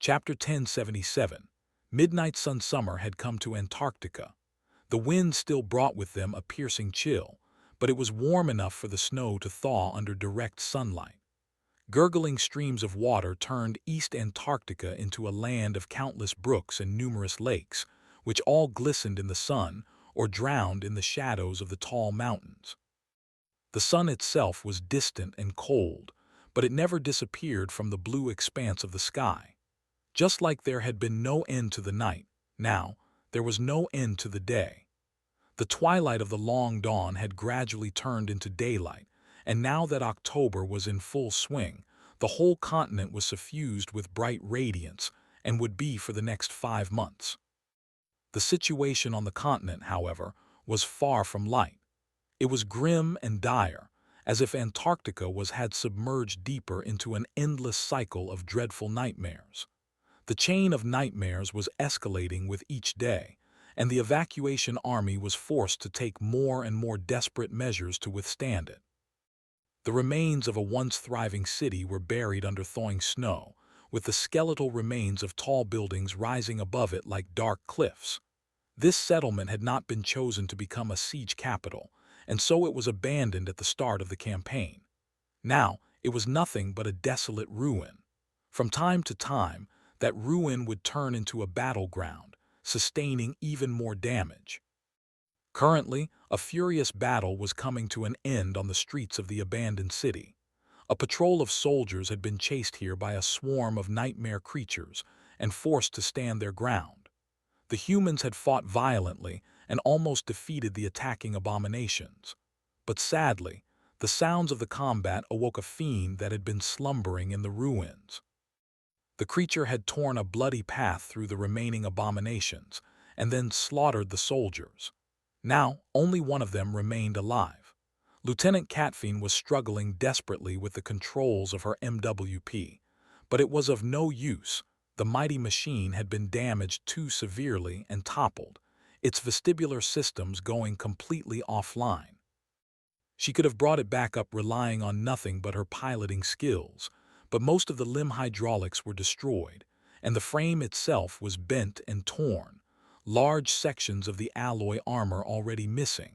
Chapter 1077. Midnight Sun Summer had come to Antarctica. The winds still brought with them a piercing chill, but it was warm enough for the snow to thaw under direct sunlight. Gurgling streams of water turned East Antarctica into a land of countless brooks and numerous lakes, which all glistened in the sun or drowned in the shadows of the tall mountains. The sun itself was distant and cold, but it never disappeared from the blue expanse of the sky. Just like there had been no end to the night, now there was no end to the day. The twilight of the long dawn had gradually turned into daylight, and now that October was in full swing, the whole continent was suffused with bright radiance and would be for the next 5 months. The situation on the continent, however, was far from light. It was grim and dire, as if Antarctica had submerged deeper into an endless cycle of dreadful nightmares. The chain of nightmares was escalating with each day, and the evacuation army was forced to take more and more desperate measures to withstand it. The remains of a once thriving city were buried under thawing snow, with the skeletal remains of tall buildings rising above it like dark cliffs. This settlement had not been chosen to become a siege capital, and so it was abandoned at the start of the campaign. Now, it was nothing but a desolate ruin. From time to time, that ruin would turn into a battleground, sustaining even more damage. Currently, a furious battle was coming to an end on the streets of the abandoned city. A patrol of soldiers had been chased here by a swarm of nightmare creatures and forced to stand their ground. The humans had fought violently and almost defeated the attacking abominations. But sadly, the sounds of the combat awoke a fiend that had been slumbering in the ruins. The creature had torn a bloody path through the remaining abominations and then slaughtered the soldiers. Now, only one of them remained alive. Lieutenant Catfiend was struggling desperately with the controls of her MWP, but it was of no use. The mighty machine had been damaged too severely and toppled, its vestibular systems going completely offline. She could have brought it back up relying on nothing but her piloting skills, but most of the limb hydraulics were destroyed, and the frame itself was bent and torn, large sections of the alloy armor already missing.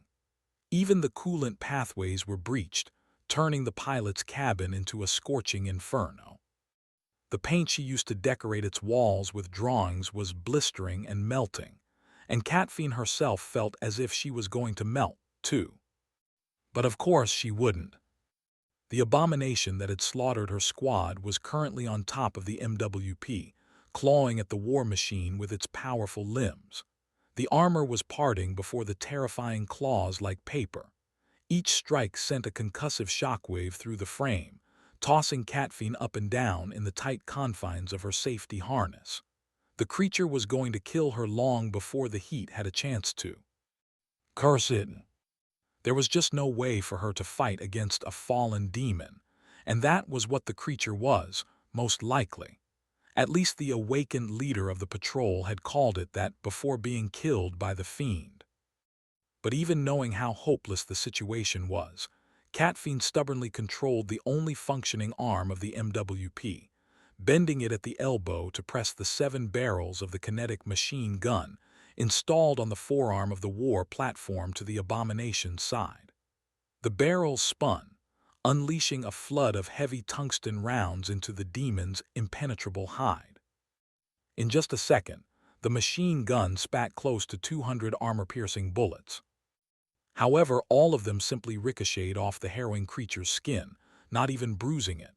Even the coolant pathways were breached, turning the pilot's cabin into a scorching inferno. The paint she used to decorate its walls with drawings was blistering and melting, and Catfiend herself felt as if she was going to melt, too. But of course she wouldn't. The abomination that had slaughtered her squad was currently on top of the MWP, clawing at the war machine with its powerful limbs. The armor was parting before the terrifying claws like paper. Each strike sent a concussive shockwave through the frame, tossing Catfiend up and down in the tight confines of her safety harness. The creature was going to kill her long before the heat had a chance to. Curse it! There was just no way for her to fight against a fallen demon, and that was what the creature was, most likely. At least the awakened leader of the patrol had called it that before being killed by the fiend. But even knowing how hopeless the situation was, Catfiend stubbornly controlled the only functioning arm of the MWP, bending it at the elbow to press the 7 barrels of the kinetic machine gun installed on the forearm of the war platform to the abomination's side. The barrels spun, unleashing a flood of heavy tungsten rounds into the demon's impenetrable hide. In just a second, the machine gun spat close to 200 armor-piercing bullets. However, all of them simply ricocheted off the harrowing creature's skin, not even bruising it.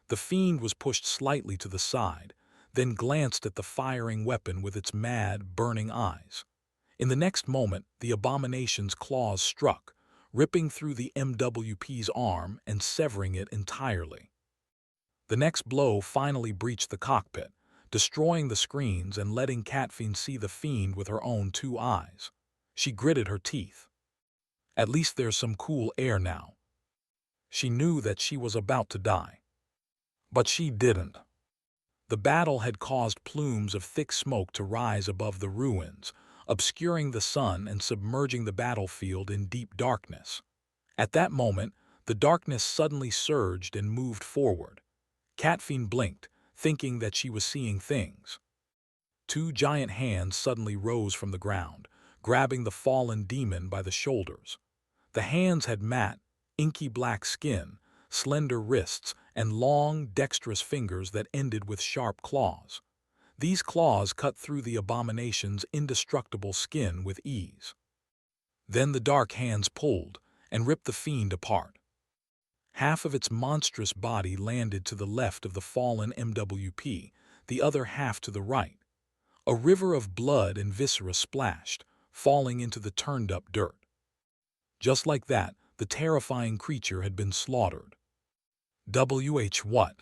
The fiend was pushed slightly to the side, then glanced at the firing weapon with its mad, burning eyes. In the next moment, the abomination's claws struck, ripping through the MWP's arm and severing it entirely. The next blow finally breached the cockpit, destroying the screens and letting Catfiend see the fiend with her own 2 eyes. She gritted her teeth. At least there's some cool air now. She knew that she was about to die. But she didn't. The battle had caused plumes of thick smoke to rise above the ruins, obscuring the sun and submerging the battlefield in deep darkness. At that moment, the darkness suddenly surged and moved forward. Catfiend blinked, thinking that she was seeing things. Two giant hands suddenly rose from the ground, grabbing the fallen demon by the shoulders. The hands had matte, inky black skin, slender wrists, and long, dexterous fingers that ended with sharp claws. These claws cut through the abomination's indestructible skin with ease. Then the dark hands pulled and ripped the fiend apart. Half of its monstrous body landed to the left of the fallen MWP, the other half to the right. A river of blood and viscera splashed, falling into the turned-up dirt. Just like that, the terrifying creature had been slaughtered. What?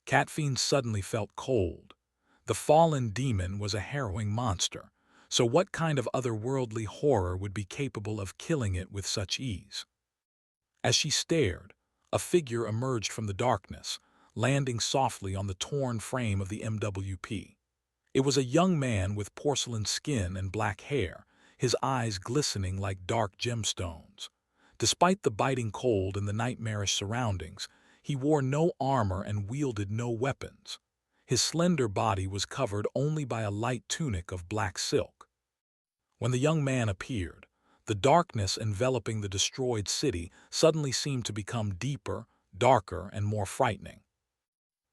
Catfiend suddenly felt cold. The fallen demon was a harrowing monster, so what kind of otherworldly horror would be capable of killing it with such ease? As she stared, a figure emerged from the darkness, landing softly on the torn frame of the MWP. It was a young man with porcelain skin and black hair, his eyes glistening like dark gemstones. Despite the biting cold and the nightmarish surroundings, he wore no armor and wielded no weapons. His slender body was covered only by a light tunic of black silk. When the young man appeared, the darkness enveloping the destroyed city suddenly seemed to become deeper, darker, and more frightening.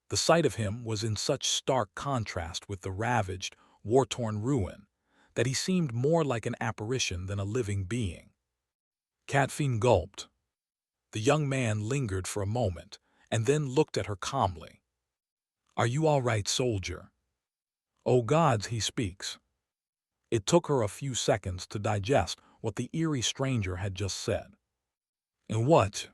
The sight of him was in such stark contrast with the ravaged, war-torn ruin that he seemed more like an apparition than a living being. Catfiend gulped. The young man lingered for a moment and then looked at her calmly. "Are you all right, soldier?" "Oh gods, he speaks." It took her a few seconds to digest what the eerie stranger had just said. "And what?"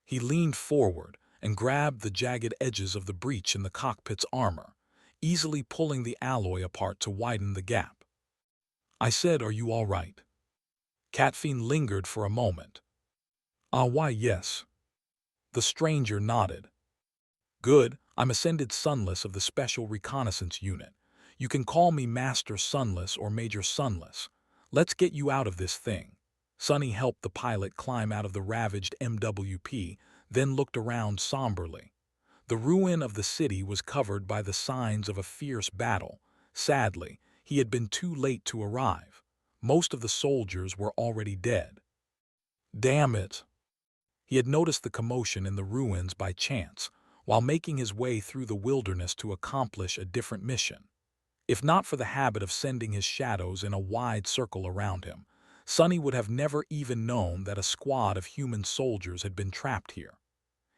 He leaned forward and grabbed the jagged edges of the breach in the cockpit's armor, easily pulling the alloy apart to widen the gap. "I said, are you all right?" Catfiend lingered for a moment. Why, yes." The stranger nodded. "Good, I'm Ascended Sunless of the Special Reconnaissance Unit. You can call me Master Sunless or Major Sunless. Let's get you out of this thing." Sunny helped the pilot climb out of the ravaged MWP, then looked around somberly. The ruin of the city was covered by the signs of a fierce battle. Sadly, he had been too late to arrive. Most of the soldiers were already dead. Damn it! He had noticed the commotion in the ruins by chance, while making his way through the wilderness to accomplish a different mission. If not for the habit of sending his shadows in a wide circle around him, Sunny would have never even known that a squad of human soldiers had been trapped here.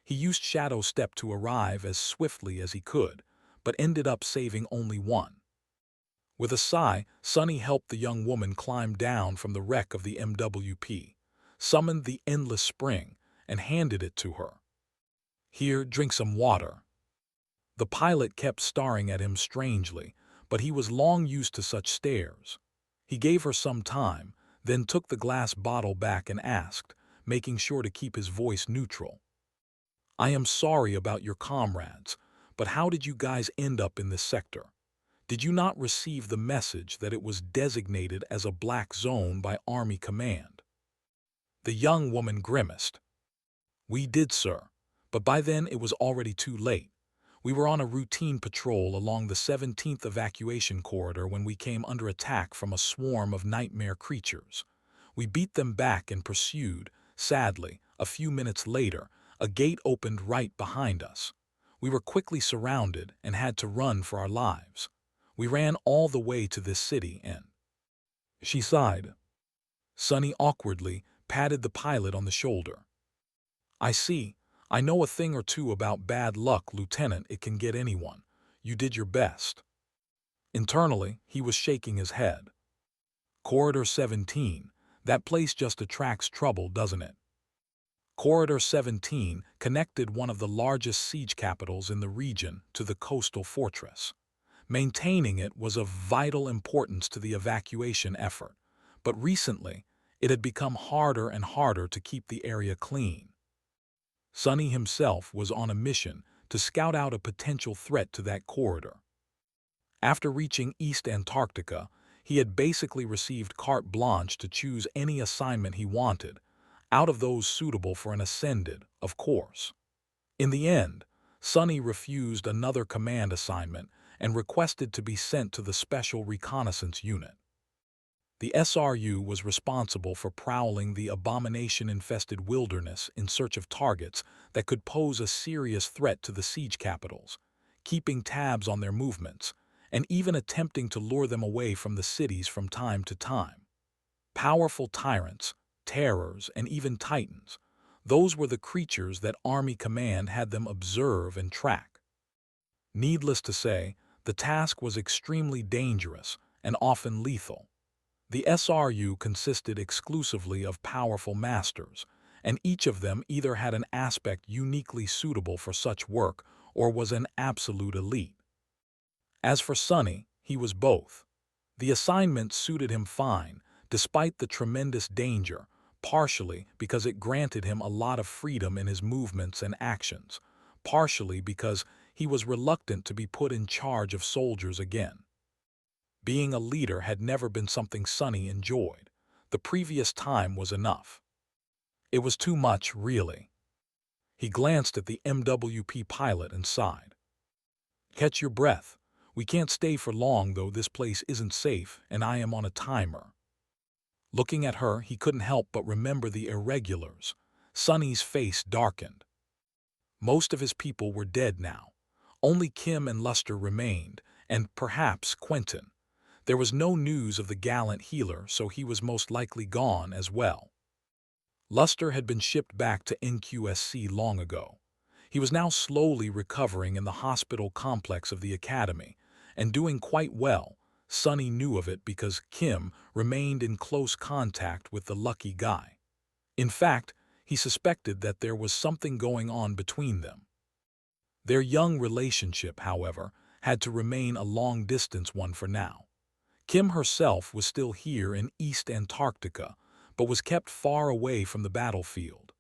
He used Shadow Step to arrive as swiftly as he could, but ended up saving only one. With a sigh, Sunny helped the young woman climb down from the wreck of the MWP, summoned the Endless Spring, and handed it to her. "Here, drink some water." The pilot kept staring at him strangely, but he was long used to such stares. He gave her some time, then took the glass bottle back and asked, making sure to keep his voice neutral. "I am sorry about your comrades, but how did you guys end up in this sector? Did you not receive the message that it was designated as a black zone by Army Command?" The young woman grimaced. "We did, sir, but by then it was already too late. We were on a routine patrol along the 17th evacuation corridor when we came under attack from a swarm of nightmare creatures. We beat them back and pursued. Sadly, a few minutes later, a gate opened right behind us. We were quickly surrounded and had to run for our lives. We ran all the way to this city and—" She sighed. Sunny awkwardly patted the pilot on the shoulder. "I see. I know a thing or two about bad luck, Lieutenant. It can get anyone. You did your best." Internally, he was shaking his head. "Corridor 17, that place just attracts trouble, doesn't it?" Corridor 17 connected one of the largest siege capitals in the region to the coastal fortress. Maintaining it was of vital importance to the evacuation effort, but recently it had become harder and harder to keep the area clean. Sunny himself was on a mission to scout out a potential threat to that corridor. After reaching East Antarctica, he had basically received carte blanche to choose any assignment he wanted, out of those suitable for an Ascended, of course. In the end, Sonny refused another command assignment and requested to be sent to the Special Reconnaissance Unit. The SRU was responsible for prowling the abomination-infested wilderness in search of targets that could pose a serious threat to the siege capitals, keeping tabs on their movements, and even attempting to lure them away from the cities from time to time. Powerful tyrants, terrors, and even titans, those were the creatures that Army Command had them observe and track. Needless to say, the task was extremely dangerous and often lethal. The SRU consisted exclusively of powerful masters, and each of them either had an aspect uniquely suitable for such work or was an absolute elite. As for Sonny, he was both. The assignment suited him fine, despite the tremendous danger, partially because it granted him a lot of freedom in his movements and actions, partially because he was reluctant to be put in charge of soldiers again. Being a leader had never been something Sonny enjoyed. The previous time was enough. It was too much, really. He glanced at the MWP pilot and sighed. Catch your breath. We can't stay for long, though. This place isn't safe, and I am on a timer. Looking at her, he couldn't help but remember the irregulars. Sonny's face darkened. Most of his people were dead now. Only Kim and Luster remained, and perhaps Quentin. There was no news of the gallant healer, so he was most likely gone as well. Luster had been shipped back to NQSC long ago. He was now slowly recovering in the hospital complex of the academy, and doing quite well. Sonny knew of it because Kim remained in close contact with the lucky guy. In fact, he suspected that there was something going on between them. Their young relationship, however, had to remain a long-distance one for now. Kim herself was still here in East Antarctica, but was kept far away from the battlefield.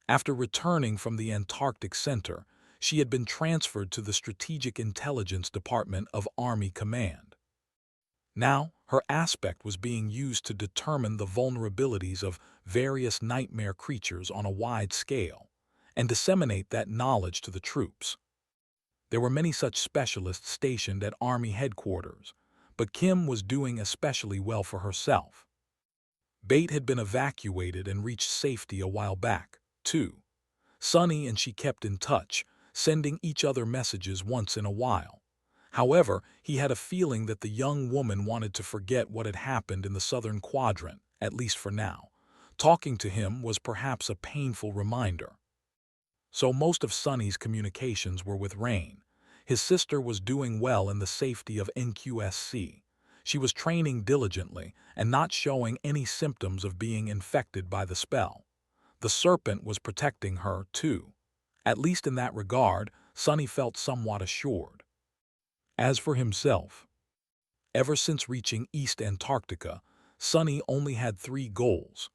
After returning from the Antarctic Center, she had been transferred to the Strategic Intelligence Department of Army Command. Now, her aspect was being used to determine the vulnerabilities of various nightmare creatures on a wide scale, and disseminate that knowledge to the troops. There were many such specialists stationed at Army headquarters, but Kim was doing especially well for herself. Bate had been evacuated and reached safety a while back, too. Sonny and she kept in touch, sending each other messages once in a while. However, he had a feeling that the young woman wanted to forget what had happened in the southern quadrant, at least for now. Talking to him was perhaps a painful reminder. So most of Sonny's communications were with Rain. His sister was doing well in the safety of NQSC. She was training diligently and not showing any symptoms of being infected by the spell. The serpent was protecting her, too. At least in that regard, Sonny felt somewhat assured. As for himself, ever since reaching East Antarctica, Sonny only had 3 goals: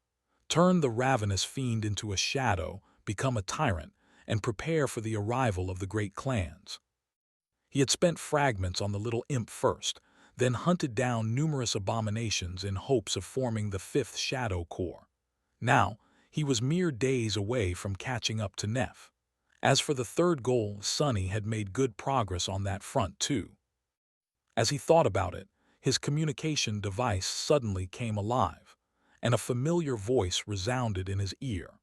turn the ravenous fiend into a shadow, become a tyrant, and prepare for the arrival of the great clans. He had spent fragments on the little imp first, then hunted down numerous abominations in hopes of forming the 5th Shadow Corps. Now, he was mere days away from catching up to Neff. As for the 3rd goal, Sonny had made good progress on that front too. As he thought about it, his communication device suddenly came alive, and a familiar voice resounded in his ear.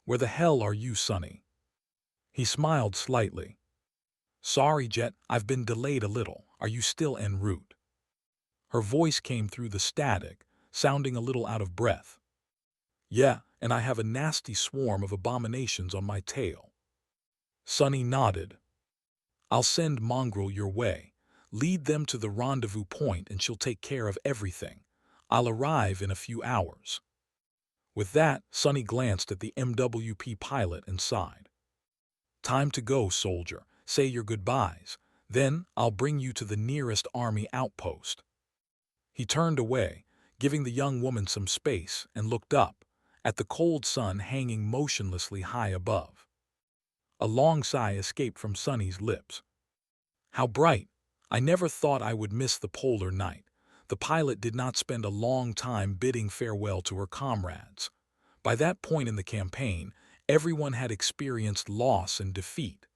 "Where the hell are you, Sonny?" He smiled slightly. "Sorry, Jet, I've been delayed a little. Are you still en route?" Her voice came through the static, sounding a little out of breath. "Yeah, and I have a nasty swarm of abominations on my tail." Sonny nodded. "I'll send Mongrel your way. Lead them to the rendezvous point and she'll take care of everything. I'll arrive in a few hours." With that, Sonny glanced at the MWP pilot and sighed. "Time to go, soldier. Say your goodbyes. Then I'll bring you to the nearest army outpost." He turned away, giving the young woman some space, and looked up, at the cold sun hanging motionlessly high above. A long sigh escaped from Sonny's lips. "How bright! I never thought I would miss the polar night." The pilot did not spend a long time bidding farewell to her comrades. By that point in the campaign, everyone had experienced loss and defeat.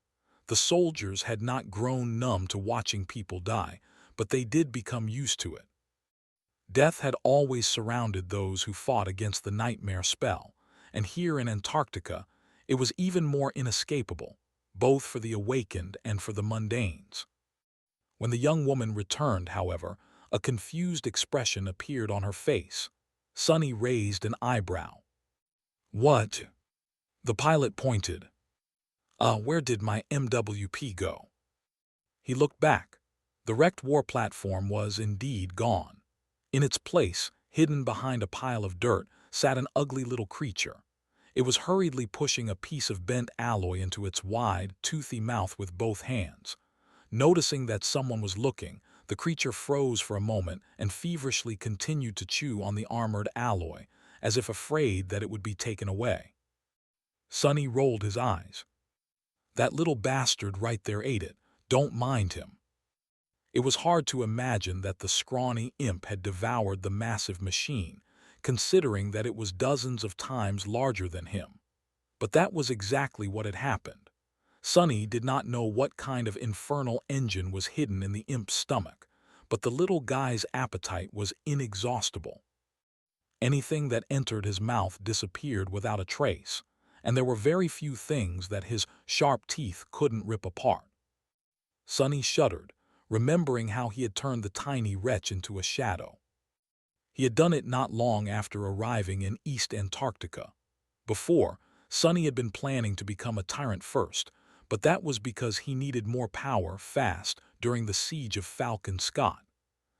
The The soldiers had not grown numb to watching people die, but they did become used to it. Death had always surrounded those who fought against the nightmare spell, and here in Antarctica, it was even more inescapable, both for the awakened and for the mundanes. When the young woman returned, however, a confused expression appeared on her face. Sunny raised an eyebrow. "What?" The pilot pointed. Where did my MWP go?" He looked back. The wrecked war platform was indeed gone. In its place, hidden behind a pile of dirt, sat an ugly little creature. It was hurriedly pushing a piece of bent alloy into its wide, toothy mouth with both hands. Noticing that someone was looking, the creature froze for a moment and feverishly continued to chew on the armored alloy, as if afraid that it would be taken away. Sonny rolled his eyes. "That little bastard right there ate it. Don't mind him." It was hard to imagine that the scrawny imp had devoured the massive machine, considering that it was dozens of times larger than him. But that was exactly what had happened. Sonny did not know what kind of infernal engine was hidden in the imp's stomach, but the little guy's appetite was inexhaustible. Anything that entered his mouth disappeared without a trace, and there were very few things that his sharp teeth couldn't rip apart. Sonny shuddered, remembering how he had turned the tiny wretch into a shadow. He had done it not long after arriving in East Antarctica. Before, Sonny had been planning to become a tyrant first, but that was because he needed more power fast during the siege of Falcon Scott.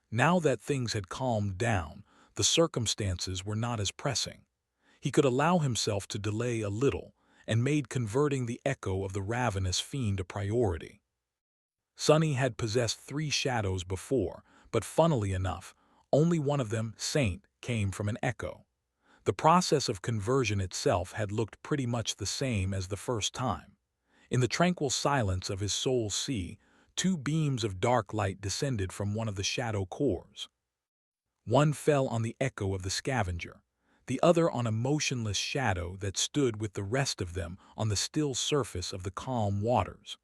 Now that things had calmed down, the circumstances were not as pressing. He could allow himself to delay a little and made converting the echo of the ravenous fiend a priority. Sonny had possessed 3 shadows before, but funnily enough, only one of them, Saint, came from an echo. The process of conversion itself had looked pretty much the same as the first time. In the tranquil silence of his soul's sea, 2 beams of dark light descended from one of the shadow cores. One fell on the echo of the scavenger, the other on a motionless shadow that stood with the rest of them on the still surface of the calm waters.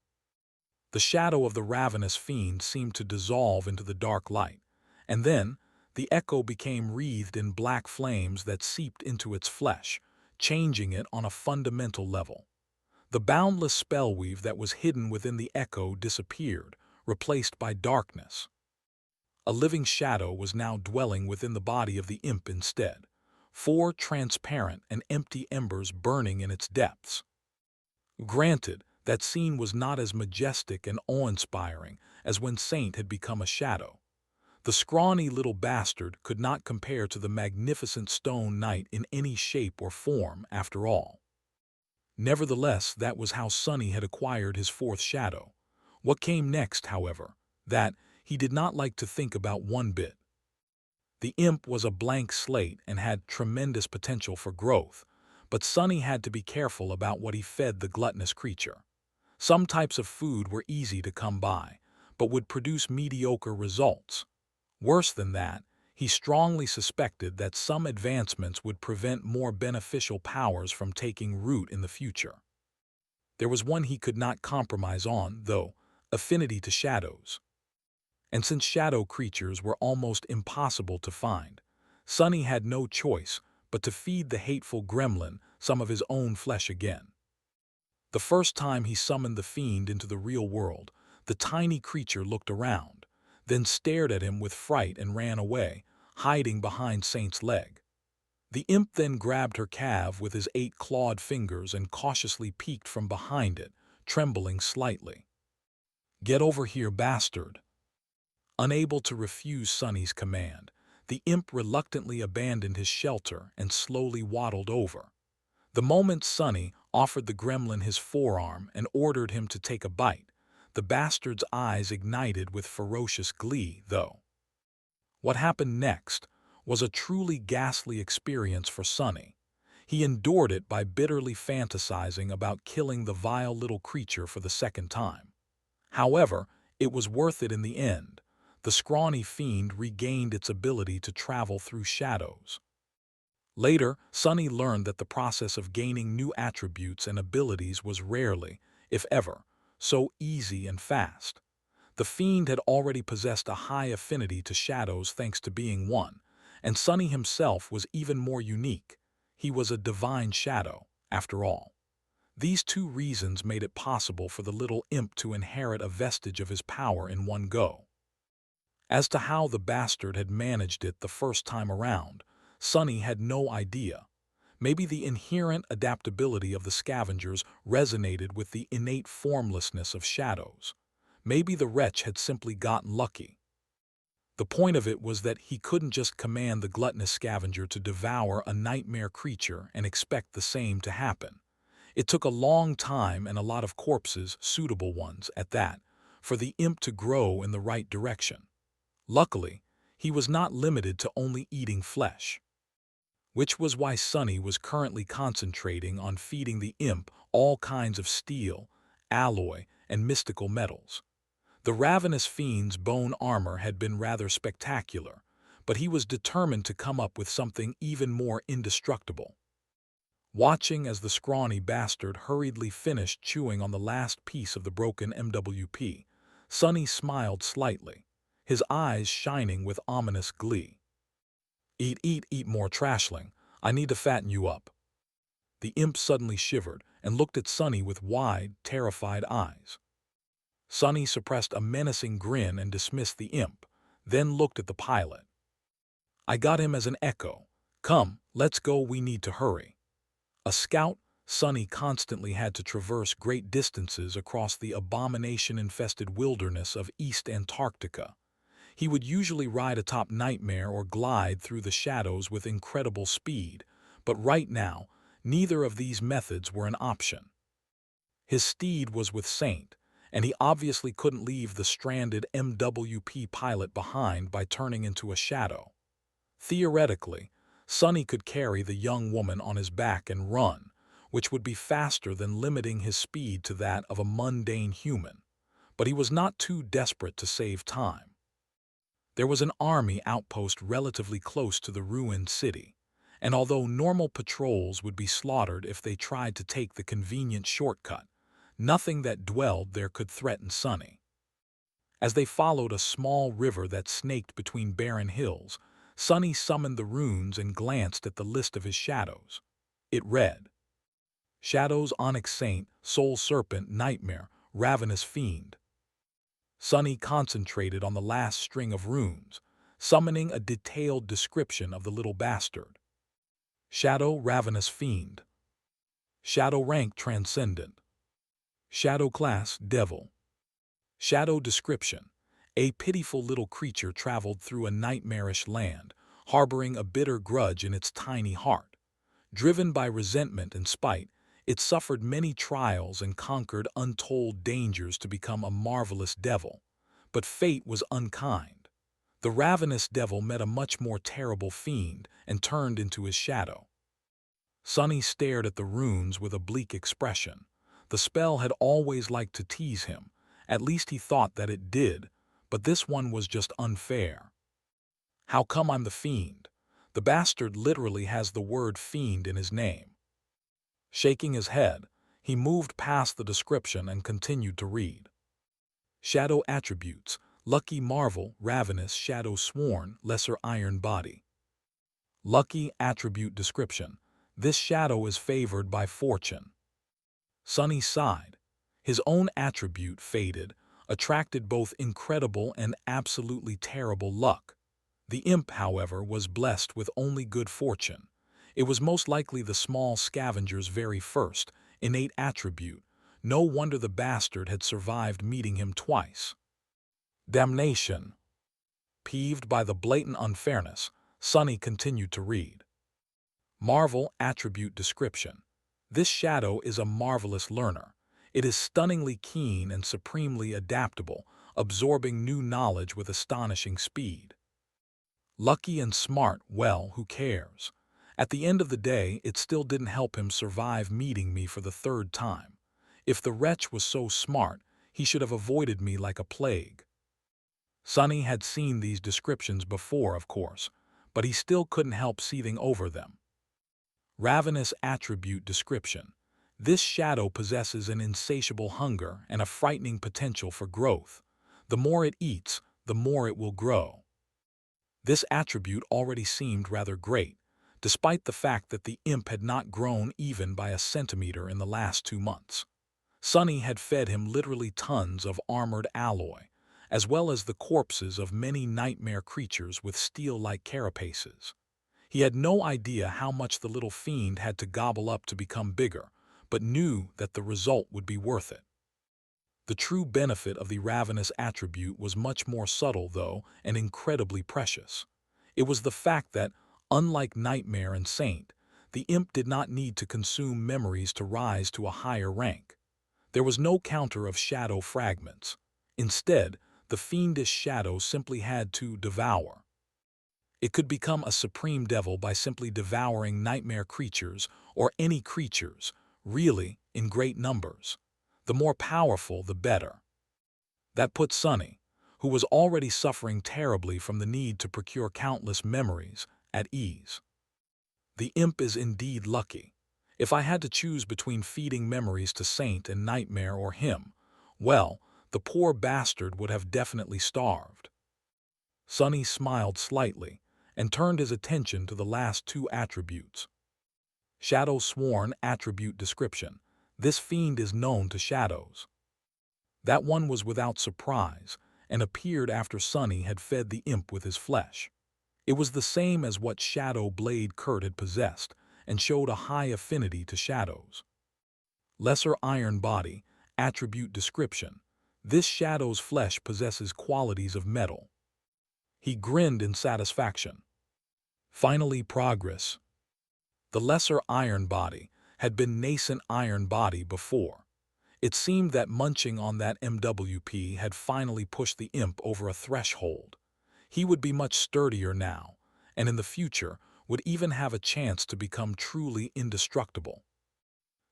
The shadow of the ravenous fiend seemed to dissolve into the dark light, and then the echo became wreathed in black flames that seeped into its flesh, changing it on a fundamental level. The boundless spellweave that was hidden within the echo disappeared, replaced by darkness. A living shadow was now dwelling within the body of the imp instead, 4 transparent and empty embers burning in its depths. Granted, that scene was not as majestic and awe-inspiring as when Saint had become a shadow. The scrawny little bastard could not compare to the magnificent stone knight in any shape or form, after all. Nevertheless, that was how Sonny had acquired his 4th shadow. What came next, however, that he did not like to think about one bit. The imp was a blank slate and had tremendous potential for growth, but Sonny had to be careful about what he fed the gluttonous creature. Some types of food were easy to come by, but would produce mediocre results. Worse than that, he strongly suspected that some advancements would prevent more beneficial powers from taking root in the future. There was one he could not compromise on, though: affinity to shadows. And since shadow creatures were almost impossible to find, Sonny had no choice but to feed the hateful gremlin some of his own flesh again. The first time he summoned the fiend into the real world, the tiny creature looked around, then stared at him with fright and ran away, hiding behind Saint's leg. The imp then grabbed her calf with his 8 clawed fingers and cautiously peeked from behind it, trembling slightly. "Get over here, bastard." Unable to refuse Sonny's command, the imp reluctantly abandoned his shelter and slowly waddled over. The moment Sonny offered the gremlin his forearm and ordered him to take a bite, the bastard's eyes ignited with ferocious glee, though. What happened next was a truly ghastly experience for Sonny. He endured it by bitterly fantasizing about killing the vile little creature for the 2nd time. However, it was worth it in the end. The scrawny fiend regained its ability to travel through shadows. Later, Sonny learned that the process of gaining new attributes and abilities was rarely, if ever, so easy and fast. The fiend had already possessed a high affinity to shadows thanks to being one, and Sonny himself was even more unique. He was a divine shadow, after all. These two reasons made it possible for the little imp to inherit a vestige of his power in one go. As to how the bastard had managed it the first time around, Sonny had no idea. Maybe the inherent adaptability of the scavengers resonated with the innate formlessness of shadows. Maybe the wretch had simply gotten lucky. The point of it was that he couldn't just command the gluttonous scavenger to devour a nightmare creature and expect the same to happen. It took a long time and a lot of corpses, suitable ones at that, for the imp to grow in the right direction. Luckily, he was not limited to only eating flesh, which was why Sonny was currently concentrating on feeding the imp all kinds of steel, alloy, and mystical metals. The ravenous fiend's bone armor had been rather spectacular, but he was determined to come up with something even more indestructible. Watching as the scrawny bastard hurriedly finished chewing on the last piece of the broken MWP, Sonny smiled slightly, his eyes shining with ominous glee. "Eat, eat, eat more trashling. I need to fatten you up." The imp suddenly shivered and looked at Sonny with wide, terrified eyes. Sonny suppressed a menacing grin and dismissed the imp, then looked at the pilot. "I got him as an echo. Come, let's go, we need to hurry." A scout, Sonny constantly had to traverse great distances across the abomination-infested wilderness of East Antarctica. He would usually ride atop Nightmare or glide through the shadows with incredible speed, but right now, neither of these methods were an option. His steed was with Saint, and he obviously couldn't leave the stranded MWP pilot behind by turning into a shadow. Theoretically, Sonny could carry the young woman on his back and run, which would be faster than limiting his speed to that of a mundane human, but he was not too desperate to save time. There was an army outpost relatively close to the ruined city, and although normal patrols would be slaughtered if they tried to take the convenient shortcut, nothing that dwelled there could threaten Sonny. As they followed a small river that snaked between barren hills, Sonny summoned the runes and glanced at the list of his shadows. It read: Shadows, Onyx Saint, Soul Serpent, Nightmare, Ravenous Fiend. Sonny concentrated on the last string of runes, summoning a detailed description of the little bastard. Shadow, Ravenous Fiend. Shadow rank, Transcendent. Shadow class, Devil. Shadow description: a pitiful little creature traveled through a nightmarish land, harboring a bitter grudge in its tiny heart. Driven by resentment and spite, it suffered many trials and conquered untold dangers to become a marvelous devil. But fate was unkind. The ravenous devil met a much more terrible fiend and turned into his shadow. Sonny stared at the runes with a bleak expression. The spell had always liked to tease him. At least he thought that it did, but this one was just unfair. How come I'm the fiend? The bastard literally has the word fiend in his name. Shaking his head, he moved past the description and continued to read. Shadow attributes: Lucky Marvel, Ravenous, Shadow Sworn, Lesser Iron Body. Lucky attribute description: this shadow is favored by fortune. Sonny sighed. His own attribute, faded, attracted both incredible and absolutely terrible luck. The imp, however, was blessed with only good fortune. It was most likely the small scavenger's very first, innate attribute. No wonder the bastard had survived meeting him twice. Damnation. Peeved by the blatant unfairness, Sonny continued to read. Marvel attribute description: this shadow is a marvelous learner. It is stunningly keen and supremely adaptable, absorbing new knowledge with astonishing speed. Lucky and smart, well, who cares? At the end of the day, it still didn't help him survive meeting me for the third time. If the wretch was so smart, he should have avoided me like a plague. Sonny had seen these descriptions before, of course, but he still couldn't help seething over them. Ravenous attribute description: This shadow possesses an insatiable hunger and a frightening potential for growth. The more it eats, the more it will grow. This attribute already seemed rather great, despite the fact that the imp had not grown even by a centimeter in the last 2 months. Sunny had fed him literally tons of armored alloy, as well as the corpses of many nightmare creatures with steel-like carapaces. He had no idea how much the little fiend had to gobble up to become bigger, but knew that the result would be worth it. The true benefit of the ravenous attribute was much more subtle, though, and incredibly precious. It was the fact that, unlike Nightmare and Saint, the imp did not need to consume memories to rise to a higher rank. There was no counter of shadow fragments. Instead, the fiendish shadow simply had to devour. It could become a supreme devil by simply devouring nightmare creatures or any creatures, really, in great numbers. The more powerful, the better. That put Sunny, who was already suffering terribly from the need to procure countless memories, at ease. The imp is indeed lucky. If I had to choose between feeding memories to Saint and Nightmare or him, well, the poor bastard would have definitely starved. Sunny smiled slightly and turned his attention to the last two attributes. Shadow Sworn Attribute Description. This fiend is known to shadows. That one was without surprise and appeared after Sunny had fed the imp with his flesh. It was the same as what Shadow Blade Kurt had possessed and showed a high affinity to shadows. Lesser Iron Body Attribute Description. This shadow's flesh possesses qualities of metal. He grinned in satisfaction. Finally, progress. The Lesser Iron Body had been Nascent Iron Body before. It seemed that munching on that MWP had finally pushed the imp over a threshold. He would be much sturdier now, and in the future would even have a chance to become truly indestructible.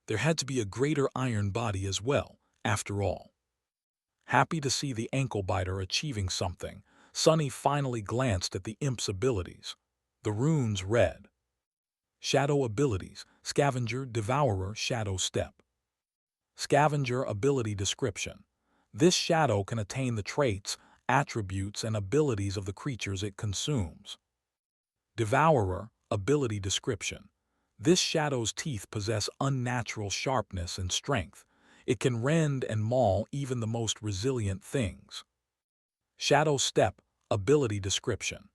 There had to be a greater iron body as well, after all. Happy to see the ankle-biter achieving something, Sunny finally glanced at the imp's abilities. The runes read: Shadow Abilities, Scavenger, Devourer, Shadow Step. Scavenger Ability Description. This shadow can attain the traits, attributes, and abilities of the creatures it consumes. Devourer Ability Description. This shadow's teeth possess unnatural sharpness and strength. It can rend and maul even the most resilient things. Shadow Step Ability Description.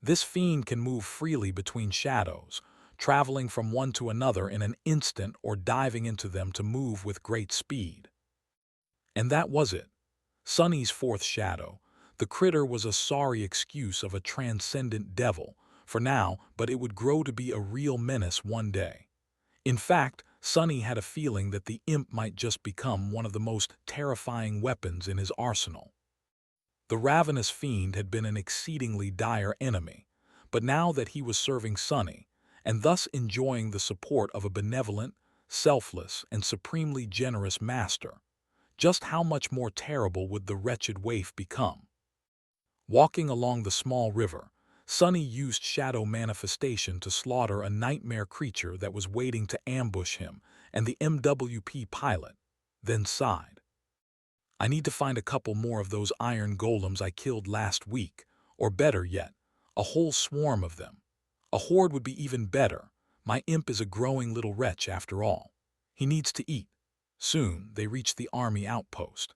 This fiend can move freely between shadows, traveling from one to another in an instant or diving into them to move with great speed. And that was it. Sunny's fourth shadow. The critter was a sorry excuse of a transcendent devil, for now, but it would grow to be a real menace one day. In fact, Sunny had a feeling that the imp might just become one of the most terrifying weapons in his arsenal. The ravenous fiend had been an exceedingly dire enemy, but now that he was serving Sunny, and thus enjoying the support of a benevolent, selfless, and supremely generous master, just how much more terrible would the wretched waif become? Walking along the small river, Sunny used shadow manifestation to slaughter a nightmare creature that was waiting to ambush him and the MWP pilot, then sighed. I need to find a couple more of those iron golems I killed last week, or better yet, a whole swarm of them. A horde would be even better. My imp is a growing little wretch after all. He needs to eat. Soon they reached the army outpost.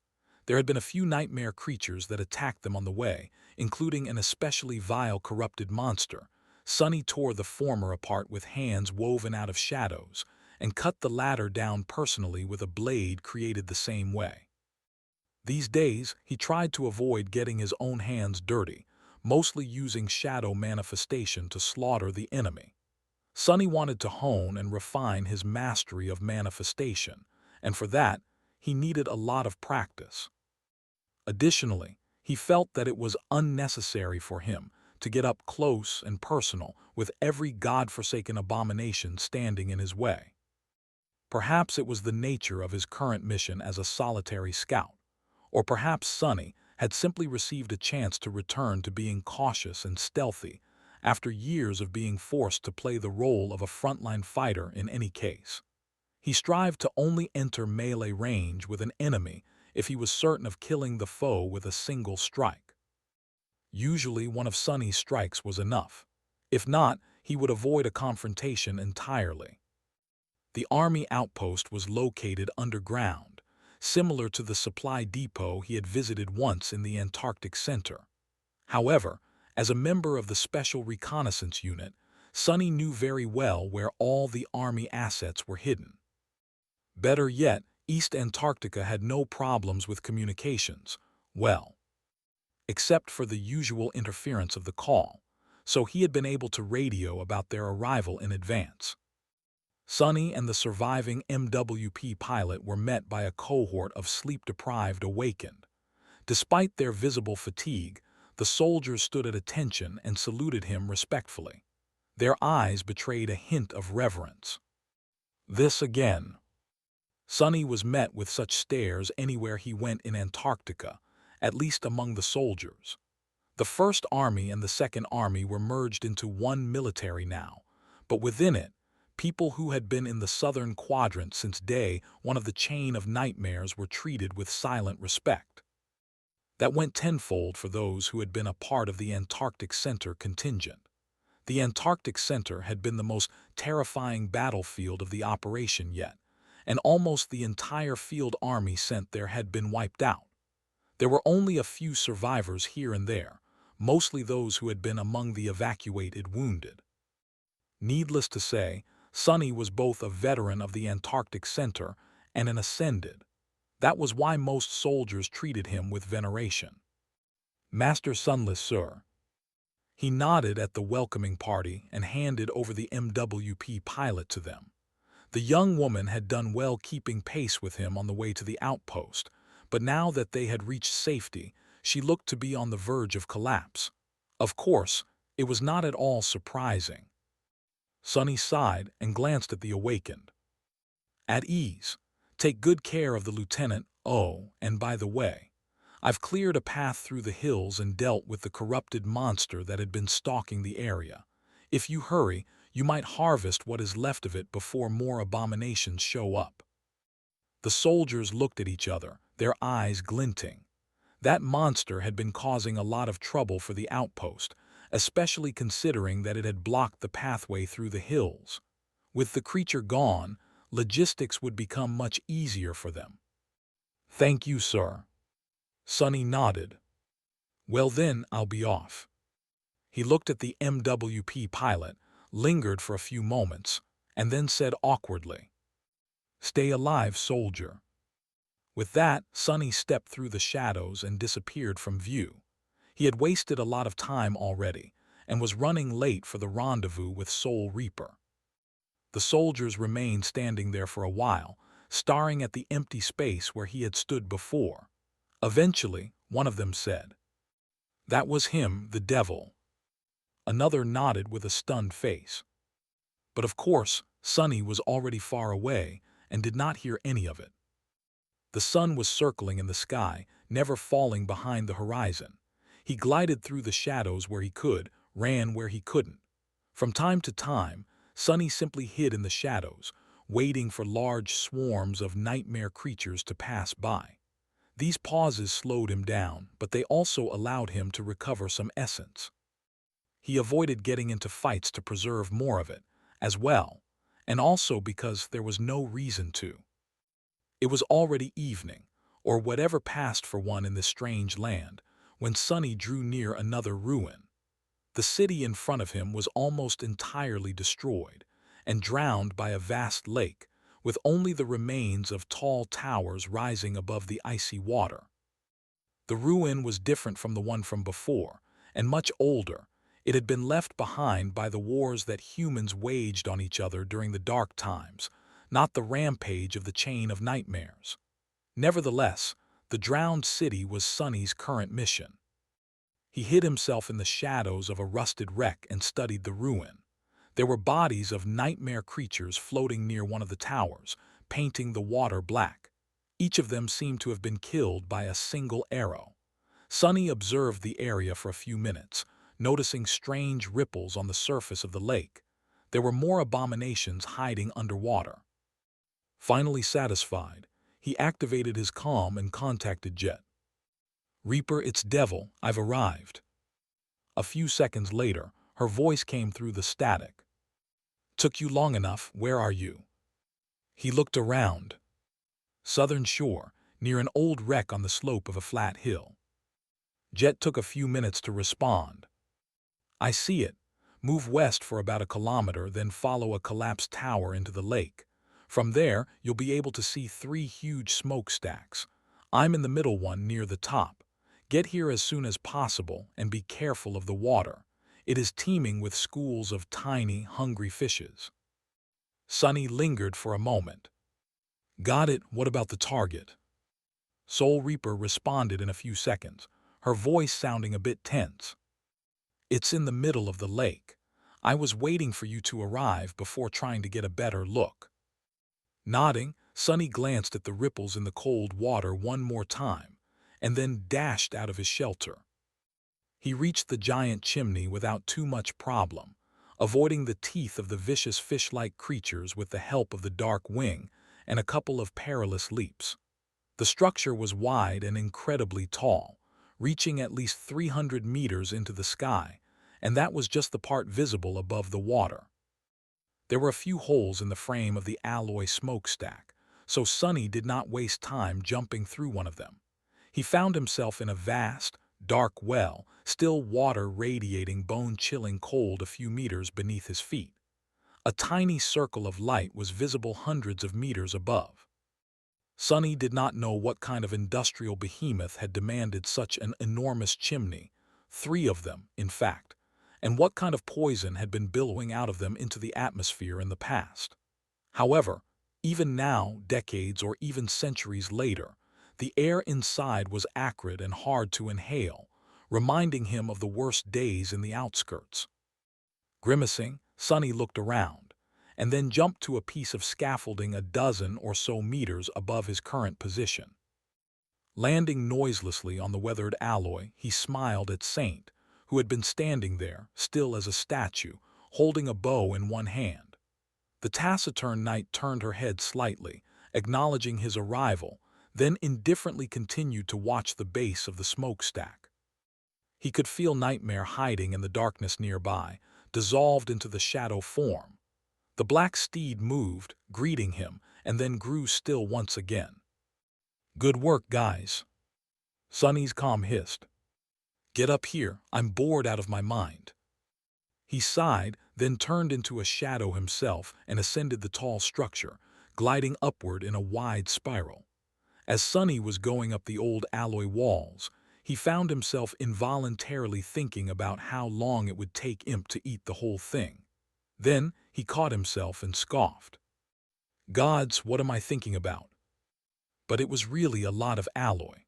There had been a few nightmare creatures that attacked them on the way, including an especially vile corrupted monster. Sunny tore the former apart with hands woven out of shadows, and cut the latter down personally with a blade created the same way. These days, he tried to avoid getting his own hands dirty, mostly using shadow manifestation to slaughter the enemy. Sunny wanted to hone and refine his mastery of manifestation, and for that, he needed a lot of practice. Additionally, he felt that it was unnecessary for him to get up close and personal with every godforsaken abomination standing in his way. Perhaps it was the nature of his current mission as a solitary scout, or perhaps Sunny had simply received a chance to return to being cautious and stealthy after years of being forced to play the role of a frontline fighter in any case. He strived to only enter melee range with an enemy if he was certain of killing the foe with a single strike. Usually one of Sonny's strikes was enough. If not, he would avoid a confrontation entirely. The army outpost was located underground, similar to the supply depot he had visited once in the Antarctic Center. However, as a member of the Special Reconnaissance Unit, Sonny knew very well where all the army assets were hidden. Better yet, East Antarctica had no problems with communications, well, except for the usual interference of the call, so he had been able to radio about their arrival in advance. Sonny and the surviving MWP pilot were met by a cohort of sleep-deprived awakened. Despite their visible fatigue, the soldiers stood at attention and saluted him respectfully. Their eyes betrayed a hint of reverence. This again. Sonny was met with such stares anywhere he went in Antarctica, at least among the soldiers. The First Army and the Second Army were merged into one military now, but within it, people who had been in the southern quadrant since day one of the chain of nightmares were treated with silent respect. That went tenfold for those who had been a part of the Antarctic Center contingent. The Antarctic Center had been the most terrifying battlefield of the operation yet, and almost the entire field army sent there had been wiped out. There were only a few survivors here and there, mostly those who had been among the evacuated wounded. Needless to say, Sonny was both a veteran of the Antarctic Center and an ascended. That was why most soldiers treated him with veneration. "Master Sunless, sir." He nodded at the welcoming party and handed over the MWP pilot to them. The young woman had done well keeping pace with him on the way to the outpost, but now that they had reached safety, she looked to be on the verge of collapse. Of course, it was not at all surprising. Sonny sighed and glanced at the awakened. "At ease. Take good care of the lieutenant. Oh, and by the way, I've cleared a path through the hills and dealt with the corrupted monster that had been stalking the area. If you hurry, you might harvest what is left of it before more abominations show up." The soldiers looked at each other, their eyes glinting. That monster had been causing a lot of trouble for the outpost, especially considering that it had blocked the pathway through the hills. With the creature gone, logistics would become much easier for them. "Thank you, sir." Sonny nodded. "Well then, I'll be off." He looked at the MWP pilot, lingered for a few moments, and then said awkwardly, "Stay alive, soldier." With that, Sonny stepped through the shadows and disappeared from view. He had wasted a lot of time already, and was running late for the rendezvous with Soul Reaper. The soldiers remained standing there for a while, staring at the empty space where he had stood before. Eventually, one of them said, "That was him, the devil." Another nodded with a stunned face. But of course, Sonny was already far away and did not hear any of it. The sun was circling in the sky, never falling behind the horizon. He glided through the shadows where he could, ran where he couldn't. From time to time, Sonny simply hid in the shadows, waiting for large swarms of nightmare creatures to pass by. These pauses slowed him down, but they also allowed him to recover some essence. He avoided getting into fights to preserve more of it, as well, and also because there was no reason to. It was already evening, or whatever passed for one in this strange land, when Sonny drew near another ruin. The city in front of him was almost entirely destroyed and drowned by a vast lake, with only the remains of tall towers rising above the icy water. The ruin was different from the one from before, and much older. It had been left behind by the wars that humans waged on each other during the dark times, not the rampage of the chain of nightmares. Nevertheless, the drowned city was Sonny's current mission. He hid himself in the shadows of a rusted wreck and studied the ruin. There were bodies of nightmare creatures floating near one of the towers, painting the water black. Each of them seemed to have been killed by a single arrow. Sonny observed the area for a few minutes, noticing strange ripples on the surface of the lake. There were more abominations hiding underwater. Finally satisfied, he activated his comm and contacted Jet. "Reaper, it's Devil, I've arrived." A few seconds later, her voice came through the static. "Took you long enough, where are you?" He looked around. Southern shore, near an old wreck on the slope of a flat hill. Jet took a few minutes to respond. "I see it. Move west for about a kilometer, then follow a collapsed tower into the lake. From there, you'll be able to see 3 huge smokestacks. I'm in the middle one near the top. Get here as soon as possible and be careful of the water. It is teeming with schools of tiny, hungry fishes." Sunny lingered for a moment. "Got it. What about the target?" Soul Reaper responded in a few seconds, her voice sounding a bit tense. "It's in the middle of the lake. I was waiting for you to arrive before trying to get a better look." Nodding, Sunny glanced at the ripples in the cold water one more time, and then dashed out of his shelter. He reached the giant chimney without too much problem, avoiding the teeth of the vicious fish-like creatures with the help of the dark wing and a couple of perilous leaps. The structure was wide and incredibly tall, reaching at least 300 meters into the sky, and that was just the part visible above the water. There were a few holes in the frame of the alloy smokestack, so Sunny did not waste time jumping through one of them. He found himself in a vast, dark well, still water radiating bone-chilling cold a few meters beneath his feet. A tiny circle of light was visible hundreds of meters above. Sunny did not know what kind of industrial behemoth had demanded such an enormous chimney, 3 of them, in fact, and what kind of poison had been billowing out of them into the atmosphere in the past. However, even now, decades or even centuries later, the air inside was acrid and hard to inhale, reminding him of the worst days in the outskirts. Grimacing, Sunny looked around, and then jumped to a piece of scaffolding a dozen or so meters above his current position. Landing noiselessly on the weathered alloy, he smiled at Saint, who had been standing there, still as a statue, holding a bow in one hand. The taciturn knight turned her head slightly, acknowledging his arrival, then indifferently continued to watch the base of the smokestack. He could feel Nightmare hiding in the darkness nearby, dissolved into the shadow form. The black steed moved, greeting him, and then grew still once again. "Good work, guys." Sunny's comm hissed. "Get up here, I'm bored out of my mind." He sighed, then turned into a shadow himself and ascended the tall structure, gliding upward in a wide spiral. As Sunny was going up the old alloy walls, he found himself involuntarily thinking about how long it would take Imp to eat the whole thing. Then he caught himself and scoffed. "Gods, what am I thinking about?" But it was really a lot of alloy.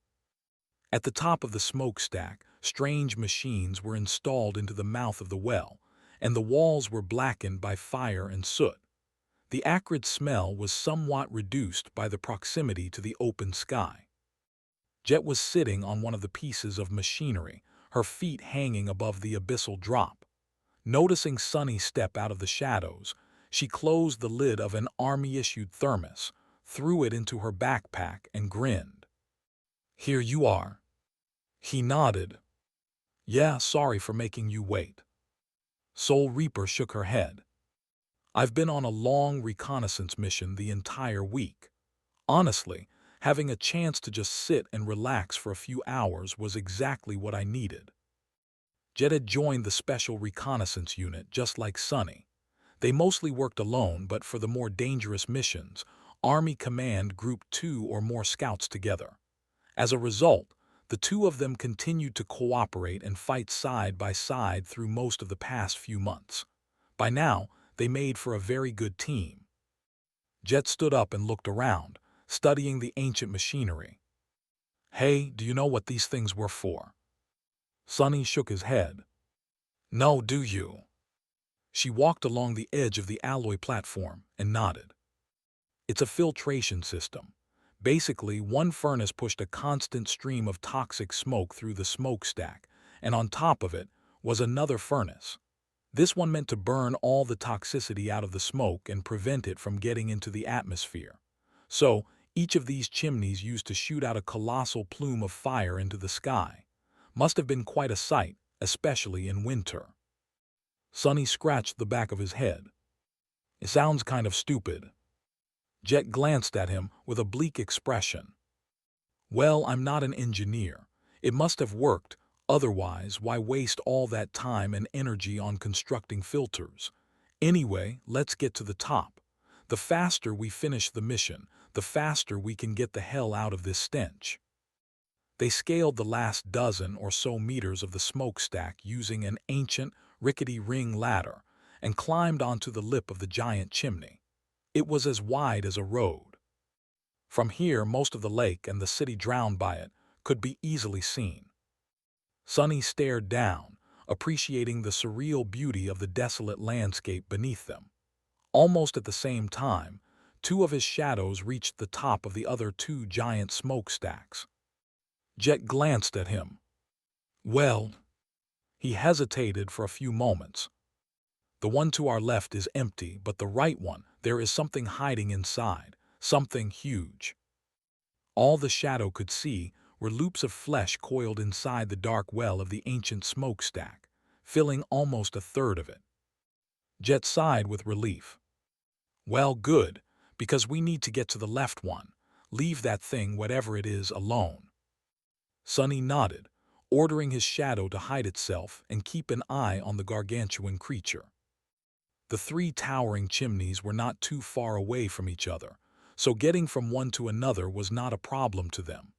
At the top of the smokestack, strange machines were installed into the mouth of the well, and the walls were blackened by fire and soot. The acrid smell was somewhat reduced by the proximity to the open sky. Jet was sitting on one of the pieces of machinery, her feet hanging above the abyssal drop. Noticing Sunny step out of the shadows, she closed the lid of an army-issued thermos, threw it into her backpack, and grinned. "Here you are." He nodded. "Yeah, sorry for making you wait." Soul Reaper shook her head. "I've been on a long reconnaissance mission the entire week. Honestly, having a chance to just sit and relax for a few hours was exactly what I needed." Jet had joined the Special Reconnaissance Unit just like Sunny. They mostly worked alone, but for the more dangerous missions, Army Command grouped 2 or more scouts together. As a result, the 2 of them continued to cooperate and fight side by side through most of the past few months. By now, they made for a very good team. Jet stood up and looked around, studying the ancient machinery. "Hey, do you know what these things were for?" Sunny shook his head. "No, do you?" She walked along the edge of the alloy platform and nodded. "It's a filtration system. Basically, one furnace pushed a constant stream of toxic smoke through the smokestack, and on top of it was another furnace. This one meant to burn all the toxicity out of the smoke and prevent it from getting into the atmosphere. So, each of these chimneys used to shoot out a colossal plume of fire into the sky. Must have been quite a sight, especially in winter. Sonny scratched the back of his head. It sounds kind of stupid. Jet glanced at him with a bleak expression. Well, I'm not an engineer. It must have worked. Otherwise, why waste all that time and energy on constructing filters? Anyway, let's get to the top. The faster we finish the mission, the faster we can get the hell out of this stench. They scaled the last dozen or so meters of the smokestack using an ancient, rickety ring ladder and climbed onto the lip of the giant chimney. It was as wide as a road. From here, most of the lake and the city drowned by it could be easily seen. Sonny stared down, appreciating the surreal beauty of the desolate landscape beneath them. Almost at the same time, two of his shadows reached the top of the other two giant smokestacks. Jet glanced at him. Well, he hesitated for a few moments. The one to our left is empty, but the right one, there is something hiding inside, something huge. All the shadow could see were loops of flesh coiled inside the dark well of the ancient smokestack, filling almost a third of it. Jet sighed with relief. Well, good, because we need to get to the left one. Leave that thing, whatever it is, alone. Sonny nodded, ordering his shadow to hide itself and keep an eye on the gargantuan creature. The three towering chimneys were not too far away from each other, so getting from one to another was not a problem to them.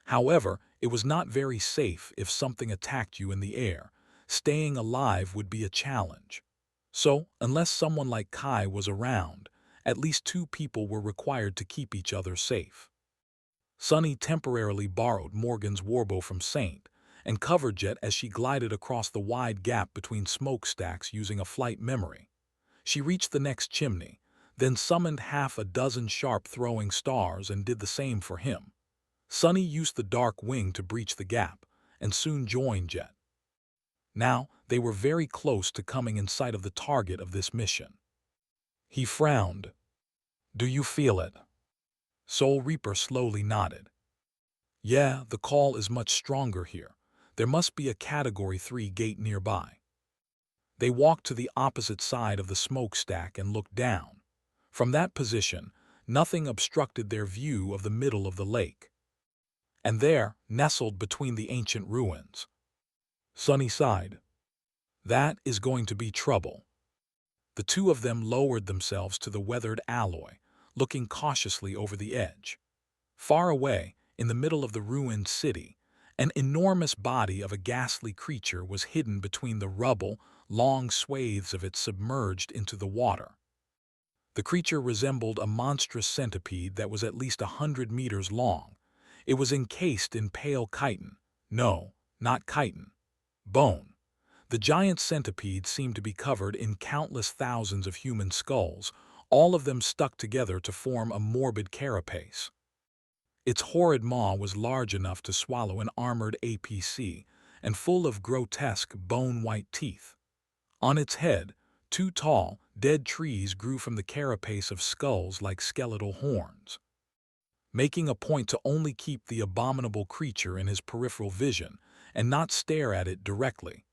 However, it was not very safe if something attacked you in the air. Staying alive would be a challenge. So, unless someone like Kai was around, at least two people were required to keep each other safe. Sonny temporarily borrowed Morgan's warbow from Saint and covered Jet as she glided across the wide gap between smokestacks using a flight memory. She reached the next chimney, then summoned half a dozen sharp throwing stars and did the same for him. Sonny used the dark wing to breach the gap and soon joined Jet. Now, they were very close to coming in sight of the target of this mission. He frowned. Do you feel it? Soul Reaper slowly nodded. Yeah, the call is much stronger here. There must be a Category 3 gate nearby. They walked to the opposite side of the smokestack and looked down. From that position, nothing obstructed their view of the middle of the lake. And there, nestled between the ancient ruins. Sonny sighed. That is going to be trouble. The two of them lowered themselves to the weathered alloy, looking cautiously over the edge. Far away, in the middle of the ruined city, an enormous body of a ghastly creature was hidden between the rubble, long swathes of it submerged into the water. The creature resembled a monstrous centipede that was at least 100 meters long. It was encased in pale chitin. No, not chitin. Bone. The giant centipede seemed to be covered in countless thousands of human skulls, all of them stuck together to form a morbid carapace. Its horrid maw was large enough to swallow an armored APC and full of grotesque bone-white teeth. On its head, two tall, dead trees grew from the carapace of skulls like skeletal horns. Making a point to only keep the abominable creature in his peripheral vision and not stare at it directly.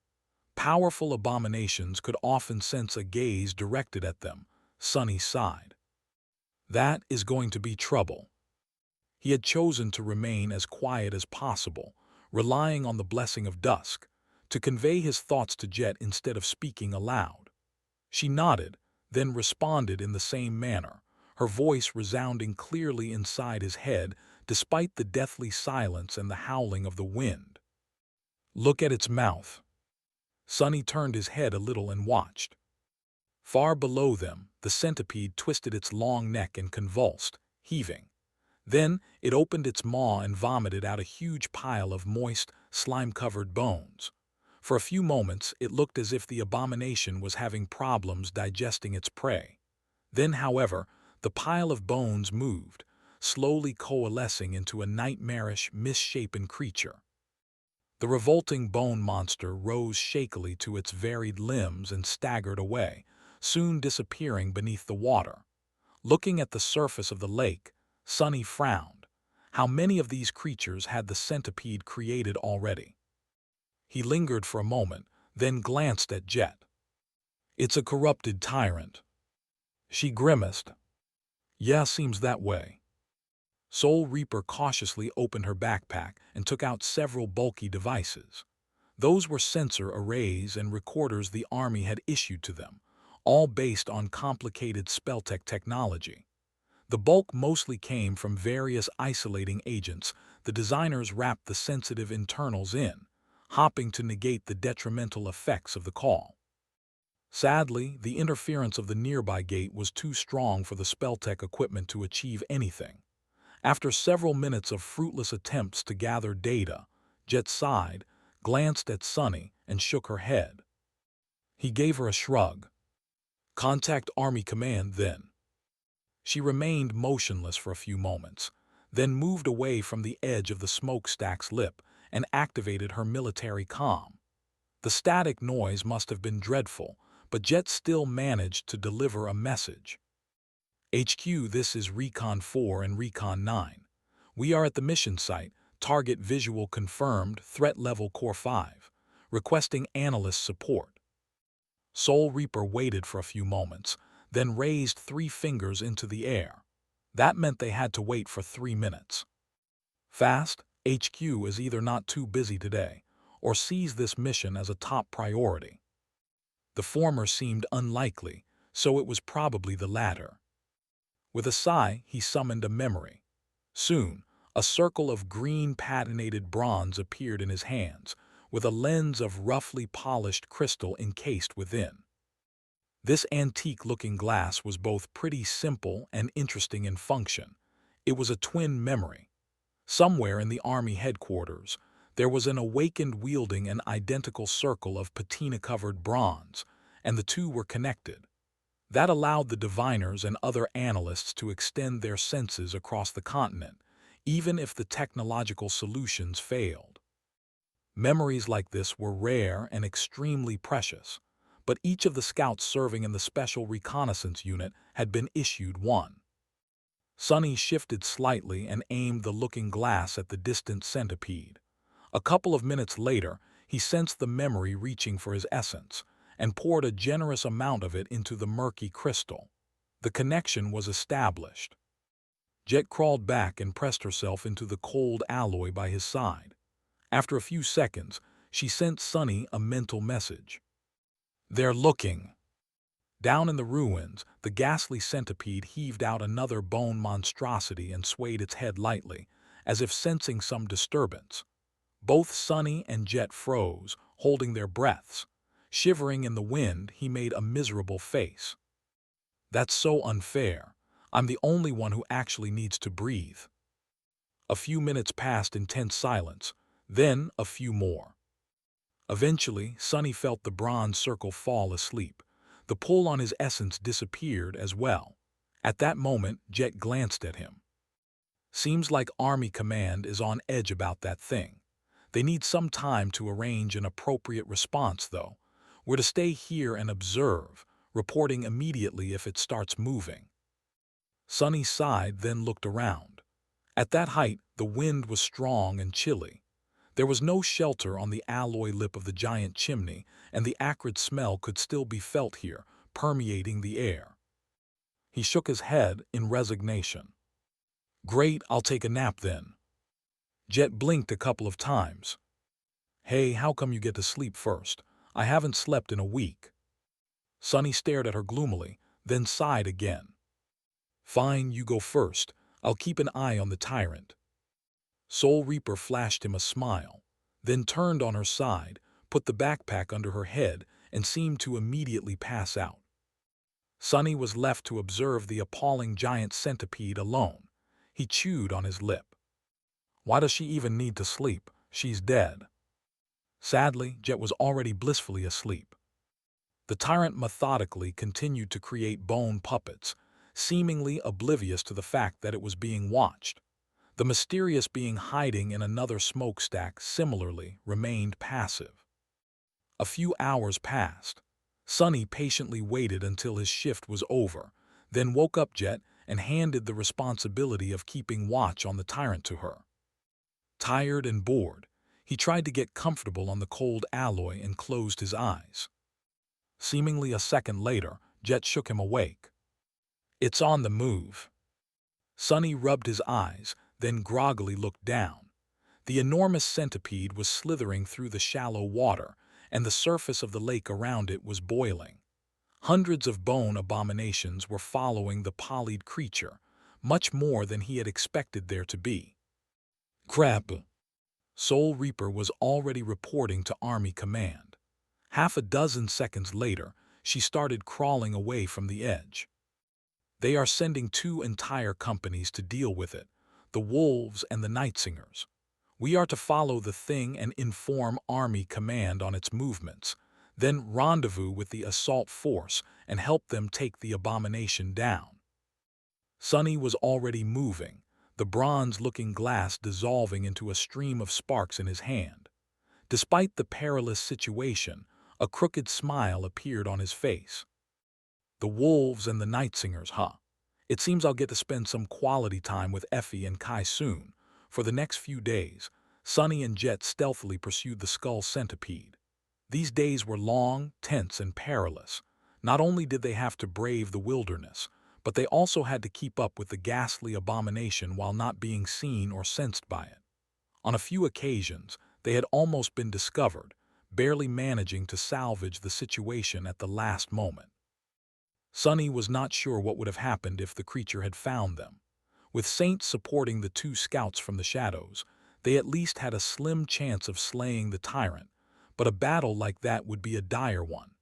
Powerful abominations could often sense a gaze directed at them. Sonny sighed. That is going to be trouble. He had chosen to remain as quiet as possible, relying on the blessing of dusk, to convey his thoughts to Jet instead of speaking aloud. She nodded, then responded in the same manner, her voice resounding clearly inside his head despite the deathly silence and the howling of the wind. Look at its mouth. Sonny turned his head a little and watched. Far below them, the centipede twisted its long neck and convulsed, heaving. Then it opened its maw and vomited out a huge pile of moist, slime-covered bones. For a few moments, it looked as if the abomination was having problems digesting its prey. Then, however, the pile of bones moved, slowly coalescing into a nightmarish, misshapen creature. The revolting bone monster rose shakily to its varied limbs and staggered away, soon disappearing beneath the water. Looking at the surface of the lake, Sonny frowned. How many of these creatures had the centipede created already? He lingered for a moment, then glanced at Jet. It's a corrupted tyrant. She grimaced. Yeah, seems that way. Soul Reaper cautiously opened her backpack and took out several bulky devices. Those were sensor arrays and recorders the army had issued to them, all based on complicated spelltech technology. The bulk mostly came from various isolating agents the designers wrapped the sensitive internals in, hoping to negate the detrimental effects of the call. Sadly, the interference of the nearby gate was too strong for the spelltech equipment to achieve anything. After several minutes of fruitless attempts to gather data, Jet sighed, glanced at Sunny, and shook her head. He gave her a shrug. Contact Army Command, then. She remained motionless for a few moments, then moved away from the edge of the smokestack's lip and activated her military comm. The static noise must have been dreadful, but Jet still managed to deliver a message. HQ, this is Recon 4 and Recon 9. We are at the mission site, target visual confirmed, threat level Core 5, requesting analyst support. Soul Reaper waited for a few moments, then raised 3 fingers into the air. That meant they had to wait for 3 minutes. Fast, HQ is either not too busy today, or sees this mission as a top priority. The former seemed unlikely, so it was probably the latter. With a sigh, he summoned a memory. Soon, a circle of green patinated bronze appeared in his hands, with a lens of roughly polished crystal encased within. This antique-looking glass was both pretty simple and interesting in function. It was a twin memory. Somewhere in the Army headquarters, there was an awakened wielding an identical circle of patina-covered bronze, and the two were connected. That allowed the diviners and other analysts to extend their senses across the continent, even if the technological solutions failed. Memories like this were rare and extremely precious, but each of the scouts serving in the Special Reconnaissance Unit had been issued one. Sonny shifted slightly and aimed the looking glass at the distant centipede. A couple of minutes later, he sensed the memory reaching for his essence, and poured a generous amount of it into the murky crystal. The connection was established. Jet crawled back and pressed herself into the cold alloy by his side. After a few seconds, she sent Sonny a mental message. They're looking. Down in the ruins, the ghastly centipede heaved out another bone monstrosity and swayed its head lightly, as if sensing some disturbance. Both Sonny and Jet froze, holding their breaths. Shivering in the wind, he made a miserable face. That's so unfair. I'm the only one who actually needs to breathe. A few minutes passed in tense silence, then a few more. Eventually, Sonny felt the bronze circle fall asleep. The pull on his essence disappeared as well. At that moment, Jet glanced at him. Seems like Army Command is on edge about that thing. They need some time to arrange an appropriate response, though. We're to stay here and observe, reporting immediately if it starts moving. Sonny sighed, then looked around. At that height, the wind was strong and chilly. There was no shelter on the alloy lip of the giant chimney, and the acrid smell could still be felt here, permeating the air. He shook his head in resignation. Great, I'll take a nap then. Jet blinked a couple of times. Hey, how come you get to sleep first? I haven't slept in a week. Sonny stared at her gloomily, then sighed again. Fine, you go first. I'll keep an eye on the tyrant. Soul Reaper flashed him a smile, then turned on her side, put the backpack under her head, and seemed to immediately pass out. Sonny was left to observe the appalling giant centipede alone. He chewed on his lip. Why does she even need to sleep? She's dead. Sadly, Jet was already blissfully asleep. The tyrant methodically continued to create bone puppets, seemingly oblivious to the fact that it was being watched. The mysterious being hiding in another smokestack similarly remained passive. A few hours passed. Sonny patiently waited until his shift was over, then woke up Jet and handed the responsibility of keeping watch on the tyrant to her. Tired and bored, he tried to get comfortable on the cold alloy and closed his eyes. Seemingly a second later, Jet shook him awake. "It's on the move." Sonny rubbed his eyes, then groggily looked down. The enormous centipede was slithering through the shallow water, and the surface of the lake around it was boiling. Hundreds of bone abominations were following the polyed creature, much more than he had expected there to be. "Crap!" Soul Reaper was already reporting to Army Command. Half a dozen seconds later, she started crawling away from the edge. "They are sending 2 entire companies to deal with it, the Wolves and the Nightsingers. We are to follow the thing and inform Army Command on its movements, then rendezvous with the assault force and help them take the abomination down." Sonny was already moving, the bronze-looking glass dissolving into a stream of sparks in his hand. Despite the perilous situation, a crooked smile appeared on his face. "The Wolves and the Nightsingers, huh? It seems I'll get to spend some quality time with Effie and Kai soon." For the next few days, Sonny and Jet stealthily pursued the skull centipede. These days were long, tense, and perilous. Not only did they have to brave the wilderness, but they also had to keep up with the ghastly abomination while not being seen or sensed by it. On a few occasions, they had almost been discovered, barely managing to salvage the situation at the last moment. Sonny was not sure what would have happened if the creature had found them. With Saint supporting the 2 scouts from the shadows, they at least had a slim chance of slaying the tyrant, but a battle like that would be a dire one.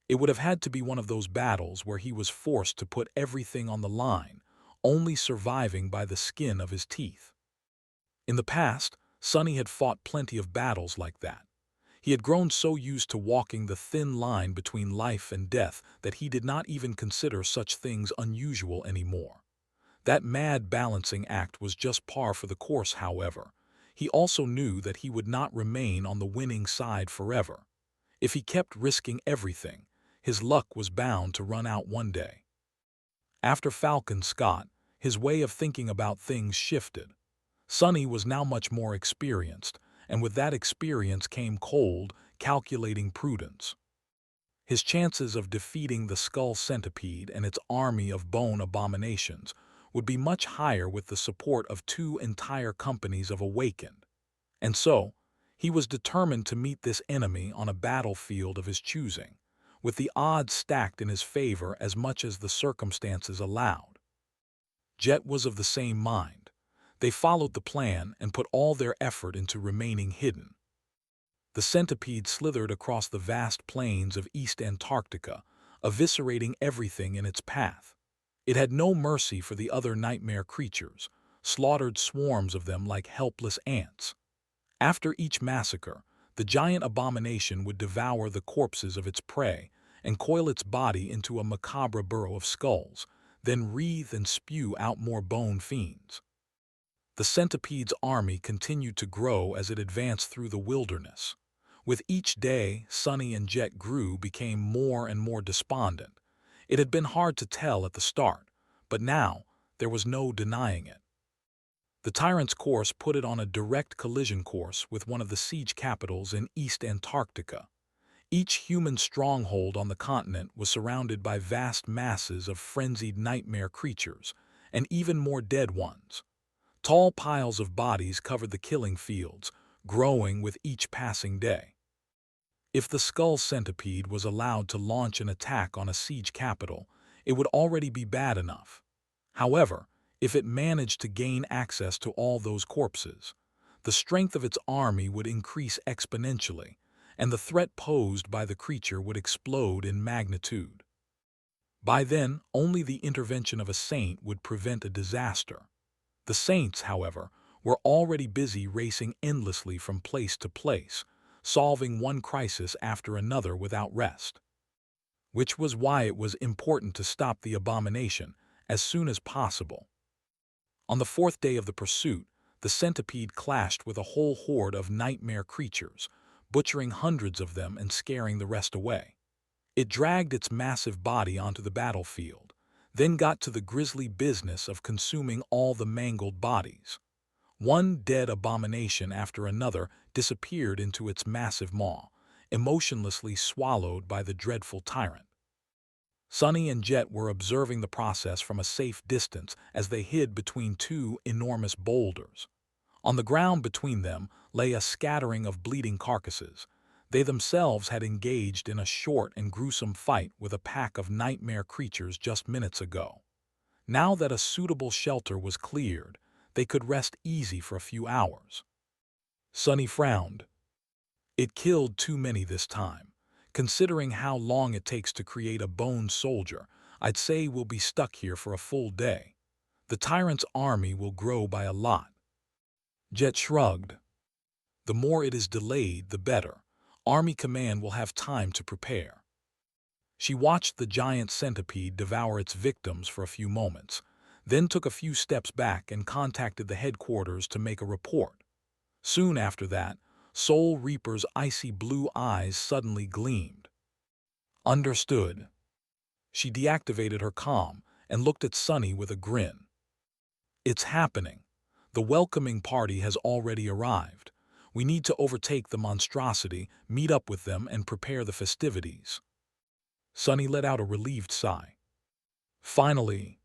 It would have had to be one of those battles where he was forced to put everything on the line, only surviving by the skin of his teeth. In the past, Sonny had fought plenty of battles like that. He had grown so used to walking the thin line between life and death that he did not even consider such things unusual anymore. That mad balancing act was just par for the course, however. He also knew that he would not remain on the winning side forever. If he kept risking everything, his luck was bound to run out one day. After Falcon Scott, his way of thinking about things shifted. Sonny was now much more experienced, and with that experience came cold, calculating prudence. His chances of defeating the skull centipede and its army of bone abominations would be much higher with the support of 2 entire companies of Awakened. And so, he was determined to meet this enemy on a battlefield of his choosing, with the odds stacked in his favor as much as the circumstances allowed. Jet was of the same mind. They followed the plan and put all their effort into remaining hidden. The centipede slithered across the vast plains of East Antarctica, eviscerating everything in its path. It had no mercy for the other nightmare creatures, slaughtered swarms of them like helpless ants. After each massacre, the giant abomination would devour the corpses of its prey and coil its body into a macabre burrow of skulls, then wreathe and spew out more bone fiends. The centipede's army continued to grow as it advanced through the wilderness. With each day, Sonny and Jet became more and more despondent. It had been hard to tell at the start, but now there was no denying it. The tyrant's course put it on a direct collision course with one of the siege capitals in East Antarctica. Each human stronghold on the continent was surrounded by vast masses of frenzied nightmare creatures, and even more dead ones. Tall piles of bodies covered the killing fields, growing with each passing day. If the skull centipede was allowed to launch an attack on a siege capital, it would already be bad enough. However, if it managed to gain access to all those corpses, the strength of its army would increase exponentially, and the threat posed by the creature would explode in magnitude. By then, only the intervention of a saint would prevent a disaster. The saints, however, were already busy racing endlessly from place to place, solving one crisis after another without rest. Which was why it was important to stop the abomination as soon as possible. On the 4th day of the pursuit, the centipede clashed with a whole horde of nightmare creatures, butchering hundreds of them and scaring the rest away. It dragged its massive body onto the battlefield, then got to the grisly business of consuming all the mangled bodies. One dead abomination after another disappeared into its massive maw, emotionlessly swallowed by the dreadful tyrant. Sunny and Jet were observing the process from a safe distance as they hid between two enormous boulders. On the ground between them lay a scattering of bleeding carcasses. They themselves had engaged in a short and gruesome fight with a pack of nightmare creatures just minutes ago. Now that a suitable shelter was cleared, they could rest easy for a few hours. Sunny frowned. It killed too many this time. Considering how long it takes to create a bone soldier, I'd say we'll be stuck here for a full day. The tyrant's army will grow by a lot. Jet shrugged. The more it is delayed, the better. Army command will have time to prepare. She watched the giant centipede devour its victims for a few moments, then took a few steps back and contacted the headquarters to make a report. Soon after that, Soul Reaper's icy blue eyes suddenly gleamed. Understood. She deactivated her comm and looked at Sunny with a grin. It's happening. The welcoming party has already arrived. We need to overtake the monstrosity, meet up with them, and prepare the festivities. Sunny let out a relieved sigh. Finally,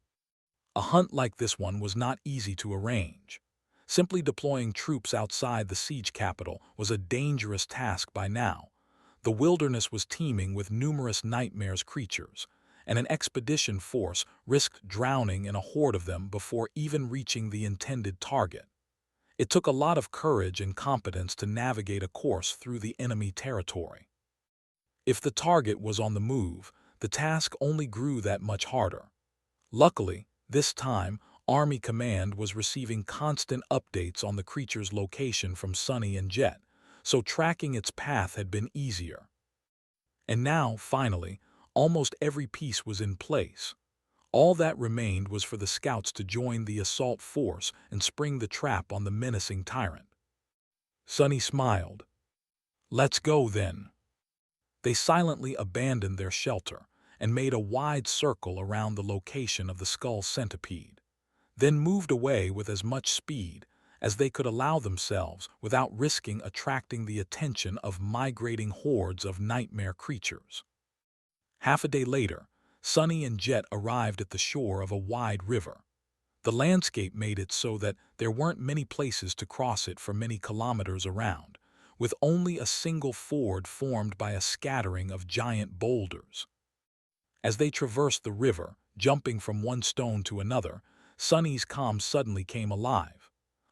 a hunt like this one was not easy to arrange. Simply deploying troops outside the siege capital was a dangerous task by now. The wilderness was teeming with numerous nightmare creatures, and an expedition force risked drowning in a horde of them before even reaching the intended target. It took a lot of courage and competence to navigate a course through the enemy territory. If the target was on the move, the task only grew that much harder. Luckily, this time, Army Command was receiving constant updates on the creature's location from Sunny and Jet, so tracking its path had been easier. And now, finally, almost every piece was in place. All that remained was for the scouts to join the assault force and spring the trap on the menacing tyrant. Sunny smiled. Let's go, then. They silently abandoned their shelter and made a wide circle around the location of the skull centipede, then moved away with as much speed as they could allow themselves without risking attracting the attention of migrating hordes of nightmare creatures. Half a day later, Sunny and Jet arrived at the shore of a wide river. The landscape made it so that there weren't many places to cross it for many kilometers around, with only a single ford formed by a scattering of giant boulders. As they traversed the river, jumping from one stone to another, Sunny's comm suddenly came alive.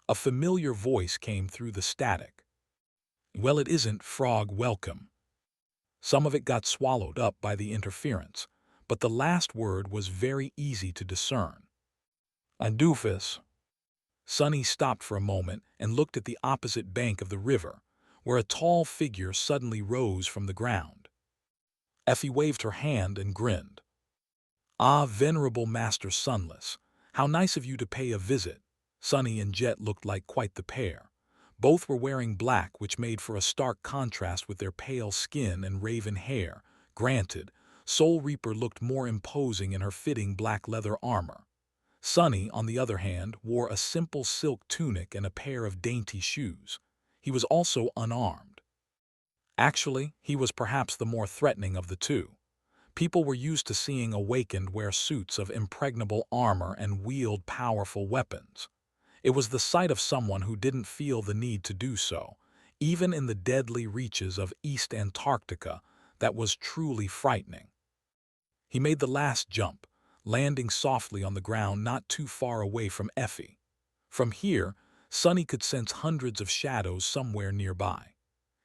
A familiar voice came through the static. Well, it isn't frog welcome. Some of it got swallowed up by the interference, but the last word was very easy to discern. A doofus. Sunny stopped for a moment and looked at the opposite bank of the river, where a tall figure suddenly rose from the ground. Effie waved her hand and grinned. Ah, venerable Master Sunless, how nice of you to pay a visit. Sunny and Jet looked like quite the pair. Both were wearing black, which made for a stark contrast with their pale skin and raven hair. Granted, Soul Reaper looked more imposing in her fitting black leather armor. Sunny, on the other hand, wore a simple silk tunic and a pair of dainty shoes. He was also unarmed. Actually, he was perhaps the more threatening of the two. People were used to seeing Awakened wear suits of impregnable armor and wield powerful weapons. It was the sight of someone who didn't feel the need to do so, even in the deadly reaches of East Antarctica, that was truly frightening. He made the last jump, landing softly on the ground not too far away from Effie. From here, Sunny could sense hundreds of shadows somewhere nearby.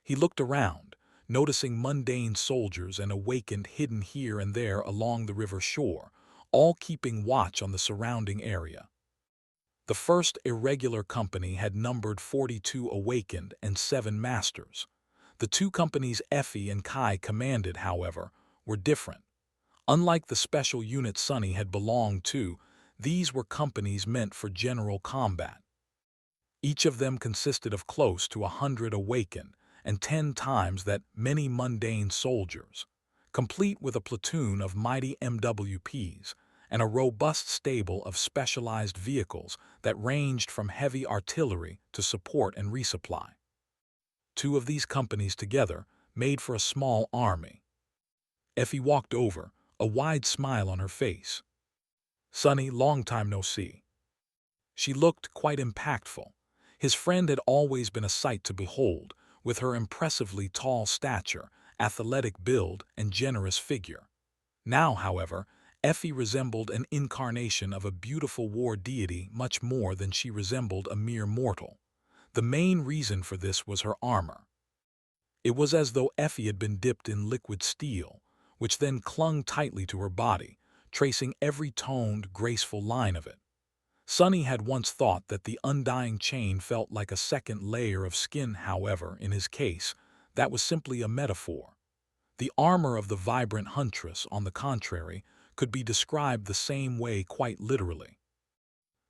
He looked around, noticing mundane soldiers and Awakened hidden here and there along the river shore, all keeping watch on the surrounding area. The first irregular company had numbered 42 Awakened and 7 Masters. The two companies Effie and Kai commanded, however, were different. Unlike the special unit Sunny had belonged to, these were companies meant for general combat. Each of them consisted of close to 100 Awakened and 10 times that many mundane soldiers, complete with a platoon of mighty MWPs and a robust stable of specialized vehicles that ranged from heavy artillery to support and resupply. Two of these companies together made for a small army. Effie walked over, a wide smile on her face. "Sonny, long time no see." She looked quite impactful. His friend had always been a sight to behold, with her impressively tall stature, athletic build, and generous figure. Now, however, Effie resembled an incarnation of a beautiful war deity much more than she resembled a mere mortal. The main reason for this was her armor. It was as though Effie had been dipped in liquid steel, which then clung tightly to her body, tracing every toned, graceful line of it. Sonny had once thought that the undying chain felt like a second layer of skin. However, in his case, that was simply a metaphor. The armor of the vibrant huntress, on the contrary, could be described the same way quite literally.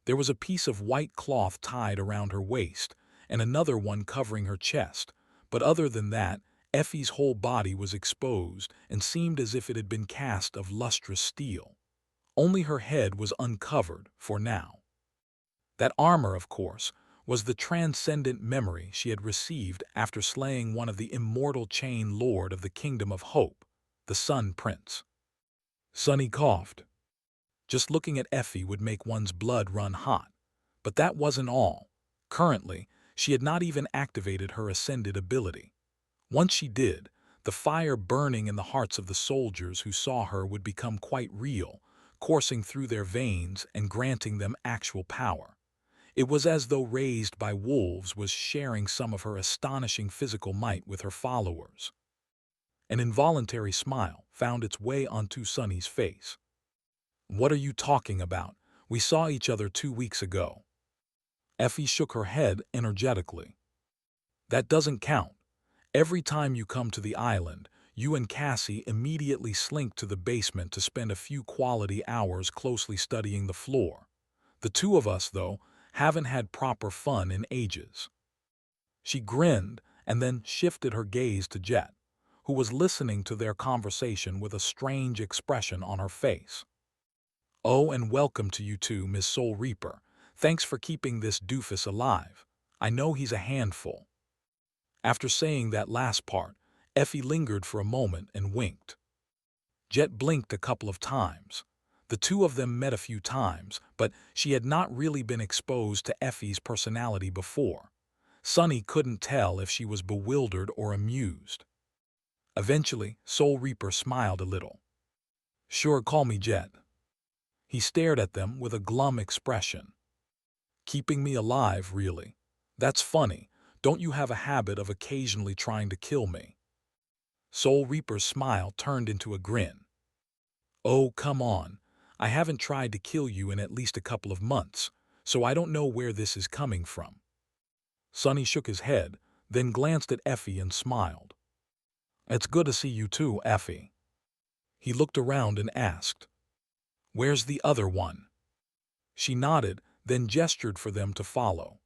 There was a piece of white cloth tied around her waist, and another one covering her chest, but other than that, Effie's whole body was exposed and seemed as if it had been cast of lustrous steel. Only her head was uncovered for now. That armor, of course, was the transcendent memory she had received after slaying one of the immortal chain lord of the Kingdom of Hope, the Sun Prince. Sonny coughed. Just looking at Effie would make one's blood run hot. But that wasn't all. Currently, she had not even activated her ascended ability. Once she did, the fire burning in the hearts of the soldiers who saw her would become quite real, coursing through their veins and granting them actual power. It was as though Raised by Wolves was sharing some of her astonishing physical might with her followers. An involuntary smile found its way onto Sonny's face. "What are you talking about? We saw each other 2 weeks ago." Effie shook her head energetically. "That doesn't count. Every time you come to the island, you and Cassie immediately slink to the basement to spend a few quality hours closely studying the floor. The two of us, though, haven't had proper fun in ages." She grinned and then shifted her gaze to Jet, who was listening to their conversation with a strange expression on her face. "Oh, and welcome to you too, Miss Soul Reaper. Thanks for keeping this doofus alive. I know he's a handful." After saying that last part, Effie lingered for a moment and winked. Jet blinked a couple of times. The two of them met a few times, but she had not really been exposed to Effie's personality before. Sonny couldn't tell if she was bewildered or amused. Eventually, Soul Reaper smiled a little. "Sure, call me Jet." He stared at them with a glum expression. "Keeping me alive, really? That's funny. Don't you have a habit of occasionally trying to kill me?" Soul Reaper's smile turned into a grin. "Oh, come on. I haven't tried to kill you in at least a couple of months, so I don't know where this is coming from." Sonny shook his head, then glanced at Effie and smiled. "It's good to see you too, Effie." He looked around and asked, "Where's the other one?" She nodded, then gestured for them to follow.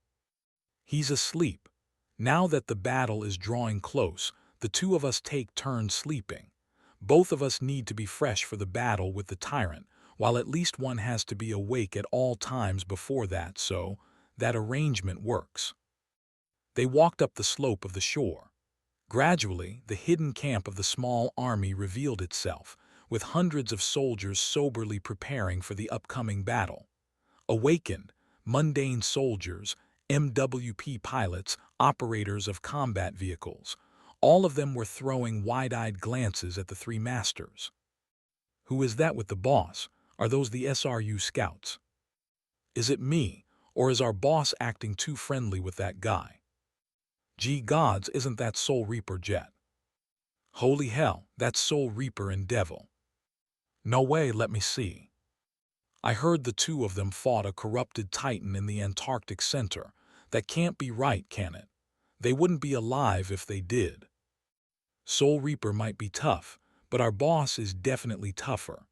"He's asleep. Now that the battle is drawing close, the two of us take turns sleeping. Both of us need to be fresh for the battle with the tyrant, while at least one has to be awake at all times before that, so that arrangement works." They walked up the slope of the shore. Gradually, the hidden camp of the small army revealed itself, with hundreds of soldiers soberly preparing for the upcoming battle. Awakened, mundane soldiers, MWP pilots, operators of combat vehicles, all of them were throwing wide-eyed glances at the three masters. "Who is that with the boss? Are those the SRU scouts? Is it me, or is our boss acting too friendly with that guy? Gee gods, isn't that Soul Reaper Jet? Holy hell, that's Soul Reaper and Devil. No way, let me see. I heard the two of them fought a corrupted titan in the Antarctic Center. That can't be right, can it? They wouldn't be alive if they did. Soul Reaper might be tough, but our boss is definitely tougher.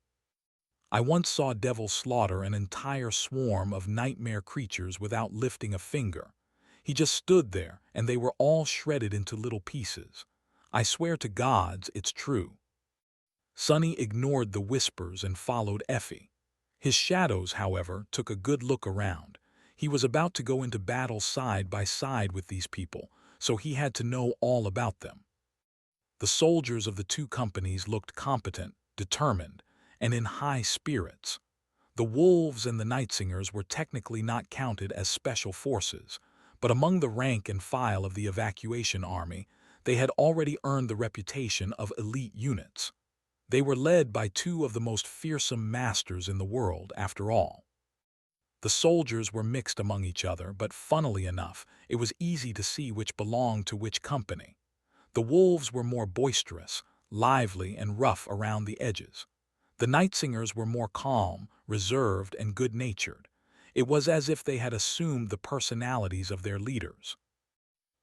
I once saw Devil slaughter an entire swarm of nightmare creatures without lifting a finger. He just stood there, and they were all shredded into little pieces. I swear to gods it's true." Sonny ignored the whispers and followed Effie. His shadows, however, took a good look around. He was about to go into battle side by side with these people, so he had to know all about them. The soldiers of the two companies looked competent, determined, and in high spirits. The wolves and the Nightsingers were technically not counted as special forces, but among the rank and file of the evacuation army, they had already earned the reputation of elite units. They were led by two of the most fearsome masters in the world, after all. The soldiers were mixed among each other, but funnily enough, it was easy to see which belonged to which company. The wolves were more boisterous, lively, and rough around the edges. The Nightsingers were more calm, reserved, and good-natured. It was as if they had assumed the personalities of their leaders.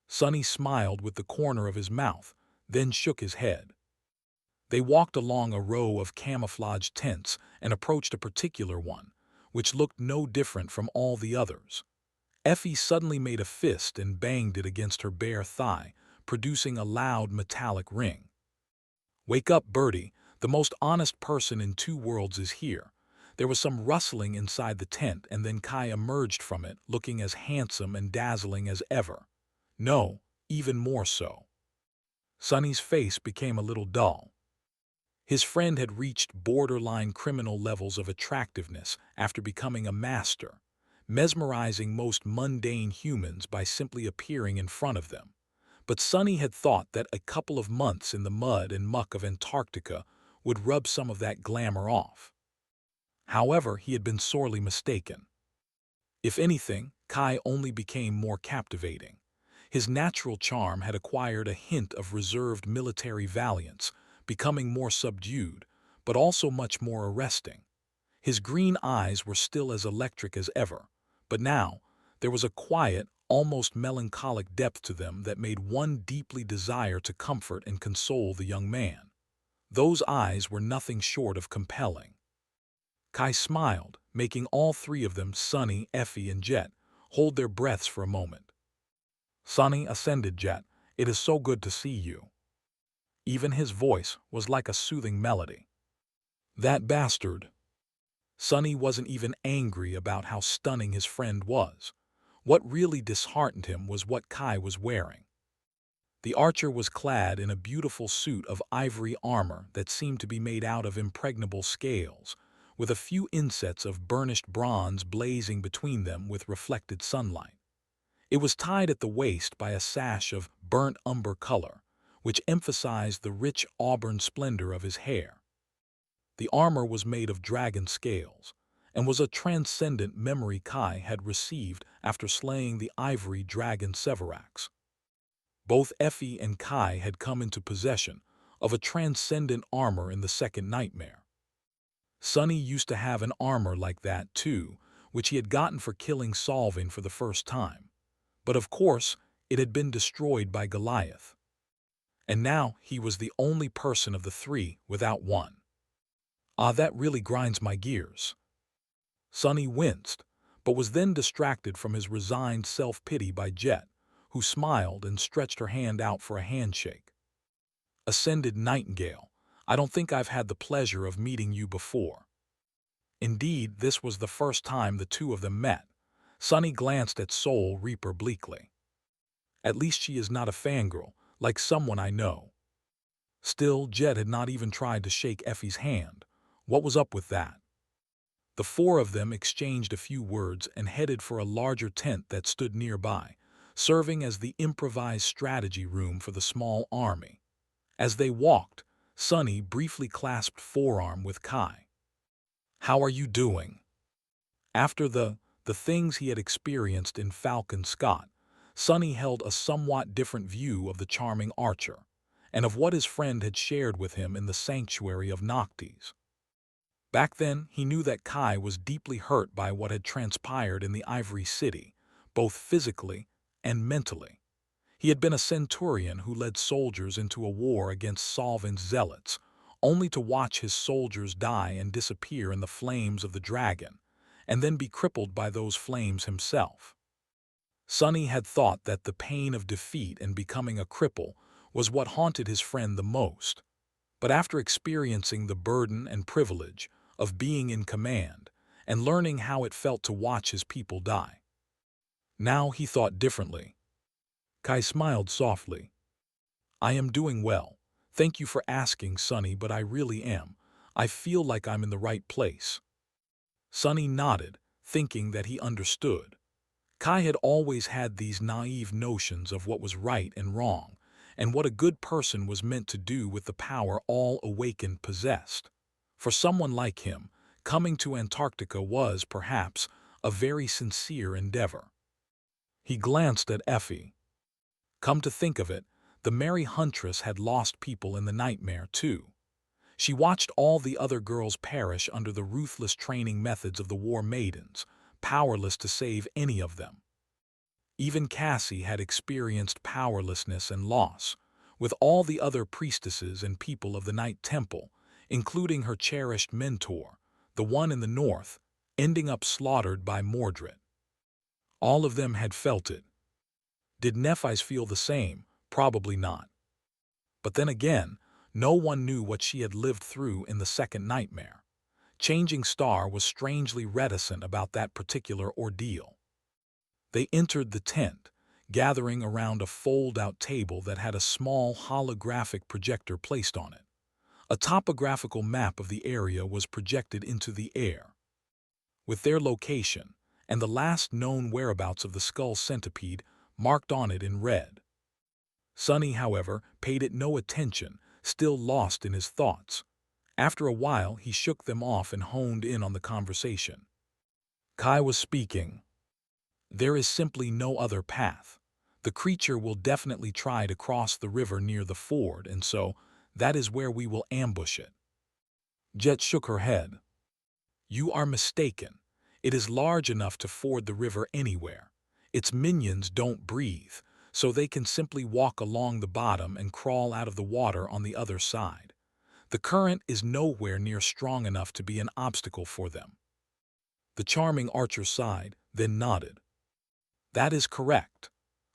Sonny smiled with the corner of his mouth, then shook his head. They walked along a row of camouflage tents and approached a particular one, which looked no different from all the others. Effie suddenly made a fist and banged it against her bare thigh, producing a loud metallic ring. "Wake up, Birdie. The most honest person in two worlds is here." There was some rustling inside the tent, and then Kai emerged from it, looking as handsome and dazzling as ever. No, even more so. Sonny's face became a little dull. His friend had reached borderline criminal levels of attractiveness after becoming a master, mesmerizing most mundane humans by simply appearing in front of them. But Sonny had thought that a couple of months in the mud and muck of Antarctica would rub some of that glamour off. However, he had been sorely mistaken. If anything, Kai only became more captivating. His natural charm had acquired a hint of reserved military valiance, becoming more subdued, but also much more arresting. His green eyes were still as electric as ever, but now there was a quiet, almost melancholic depth to them that made one deeply desire to comfort and console the young man. Those eyes were nothing short of compelling. Kai smiled, making all three of them, Sonny, Effie, and Jet, hold their breaths for a moment. "Sonny," ascended Jet, "it is so good to see you." Even his voice was like a soothing melody. "That bastard." Sonny wasn't even angry about how stunning his friend was. What really disheartened him was what Kai was wearing. The archer was clad in a beautiful suit of ivory armor that seemed to be made out of impregnable scales, with a few insets of burnished bronze blazing between them with reflected sunlight. It was tied at the waist by a sash of burnt umber color, which emphasized the rich auburn splendor of his hair. The armor was made of dragon scales, and was a transcendent memory Kai had received after slaying the ivory dragon Severax. Both Effie and Kai had come into possession of a transcendent armor in the second nightmare. Sonny used to have an armor like that too, which he had gotten for killing Solving for the first time. But of course, it had been destroyed by Goliath. And now he was the only person of the three without one. Ah, that really grinds my gears. Sonny winced, but was then distracted from his resigned self-pity by Jet, who smiled and stretched her hand out for a handshake. "Ascended Nightingale, I don't think I've had the pleasure of meeting you before." Indeed, this was the first time the two of them met. Sonny glanced at Soul Reaper bleakly. "At least she is not a fangirl, like someone I know." Still, Jet had not even tried to shake Effie's hand. What was up with that? The four of them exchanged a few words and headed for a larger tent that stood nearby, serving as the improvised strategy room for the small army. As they walked, Sonny briefly clasped forearm with Kai. "How are you doing?" After the things he had experienced in Falcon Scott, Sonny held a somewhat different view of the charming archer, and of what his friend had shared with him in the sanctuary of Noctis. Back then, he knew that Kai was deeply hurt by what had transpired in the Ivory City, both physically and mentally. He had been a centurion who led soldiers into a war against Solvin's zealots, only to watch his soldiers die and disappear in the flames of the dragon, and then be crippled by those flames himself. Sonny had thought that the pain of defeat and becoming a cripple was what haunted his friend the most. But after experiencing the burden and privilege of being in command, and learning how it felt to watch his people die. Now he thought differently. Kai smiled softly. I am doing well. Thank you for asking, Sonny, but I really am. I feel like I'm in the right place. Sonny nodded, thinking that he understood. Kai had always had these naive notions of what was right and wrong, and what a good person was meant to do with the power all awakened possessed. For someone like him, coming to Antarctica was, perhaps, a very sincere endeavor. He glanced at Effie. Come to think of it, the Merry Huntress had lost people in the nightmare, too. She watched all the other girls perish under the ruthless training methods of the War Maidens, powerless to save any of them. Even Cassie had experienced powerlessness and loss, with all the other priestesses and people of the Night Temple, including her cherished mentor, the one in the north, ending up slaughtered by Mordred. All of them had felt it. Did Nephis feel the same? Probably not. But then again, no one knew what she had lived through in the second nightmare. Changing Star was strangely reticent about that particular ordeal. They entered the tent, gathering around a fold-out table that had a small holographic projector placed on it. A topographical map of the area was projected into the air, with their location and the last known whereabouts of the skull centipede marked on it in red. Sonny, however, paid it no attention, still lost in his thoughts. After a while, he shook them off and honed in on the conversation. Kai was speaking. There is simply no other path. The creature will definitely try to cross the river near the ford, and so that is where we will ambush it. Jet shook her head. You are mistaken. It is large enough to ford the river anywhere. Its minions don't breathe, so they can simply walk along the bottom and crawl out of the water on the other side. The current is nowhere near strong enough to be an obstacle for them. The charming archer sighed, then nodded. That is correct,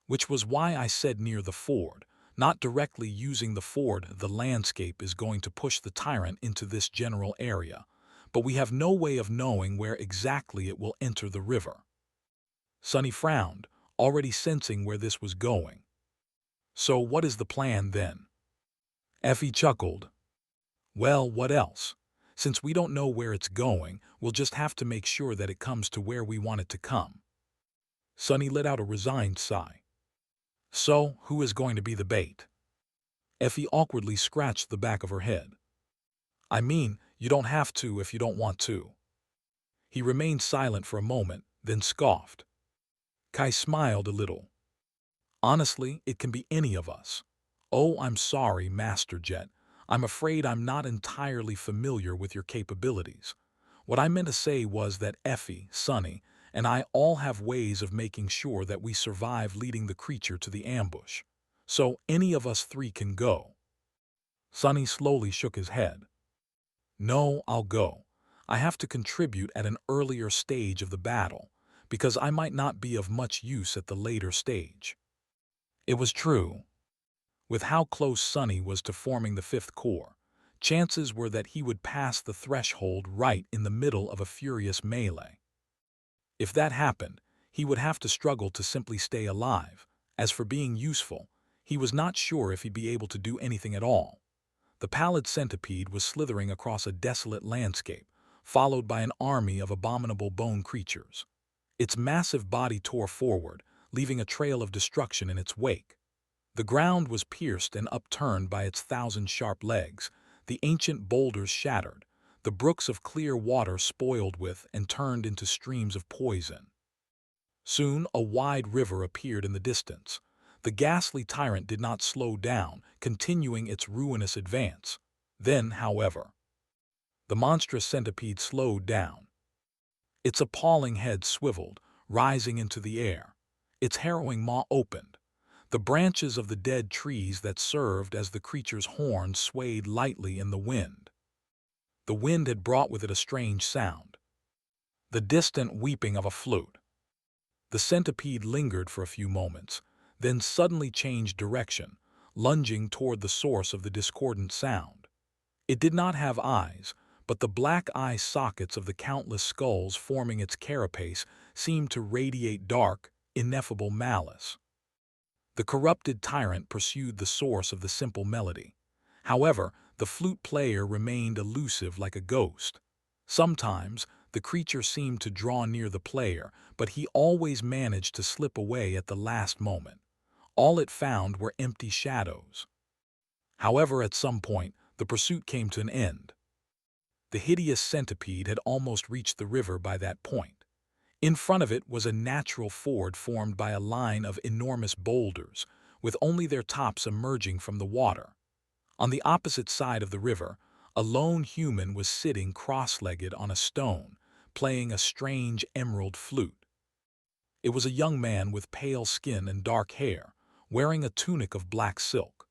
which was why I said near the ford. Not directly using the ford, the landscape is going to push the tyrant into this general area, but we have no way of knowing where exactly it will enter the river. Sonny frowned, already sensing where this was going. So what is the plan then? Effie chuckled. Well, what else? Since we don't know where it's going, we'll just have to make sure that it comes to where we want it to come. Sonny let out a resigned sigh. So, who is going to be the bait? Effie awkwardly scratched the back of her head. I mean, you don't have to if you don't want to. He remained silent for a moment, then scoffed. Kai smiled a little. Honestly, it can be any of us. Oh, I'm sorry, Master Jet. I'm afraid I'm not entirely familiar with your capabilities. What I meant to say was that Effie, Sonny, and I all have ways of making sure that we survive leading the creature to the ambush. So any of us three can go. Sonny slowly shook his head. No, I'll go. I have to contribute at an earlier stage of the battle, because I might not be of much use at the later stage. It was true. With how close Sonny was to forming the Fifth Corps, chances were that he would pass the threshold right in the middle of a furious melee. If that happened, he would have to struggle to simply stay alive. As for being useful, he was not sure if he'd be able to do anything at all. The pallid centipede was slithering across a desolate landscape, followed by an army of abominable bone creatures. Its massive body tore forward, leaving a trail of destruction in its wake. The ground was pierced and upturned by its 1,000 sharp legs, the ancient boulders shattered, the brooks of clear water spoiled with and turned into streams of poison. Soon a wide river appeared in the distance. The ghastly tyrant did not slow down, continuing its ruinous advance. Then, however, the monstrous centipede slowed down. Its appalling head swiveled, rising into the air. Its harrowing maw opened. The branches of the dead trees that served as the creature's horns swayed lightly in the wind. The wind had brought with it a strange sound, the distant weeping of a flute. The centipede lingered for a few moments, then suddenly changed direction, lunging toward the source of the discordant sound. It did not have eyes, but the black eye sockets of the countless skulls forming its carapace seemed to radiate dark, ineffable malice. The corrupted tyrant pursued the source of the simple melody. However, the flute player remained elusive like a ghost. Sometimes, the creature seemed to draw near the player, but he always managed to slip away at the last moment. All it found were empty shadows. However, at some point, the pursuit came to an end. The hideous centipede had almost reached the river by that point. In front of it was a natural ford formed by a line of enormous boulders, with only their tops emerging from the water. On the opposite side of the river, a lone human was sitting cross-legged on a stone, playing a strange emerald flute. It was a young man with pale skin and dark hair, wearing a tunic of black silk.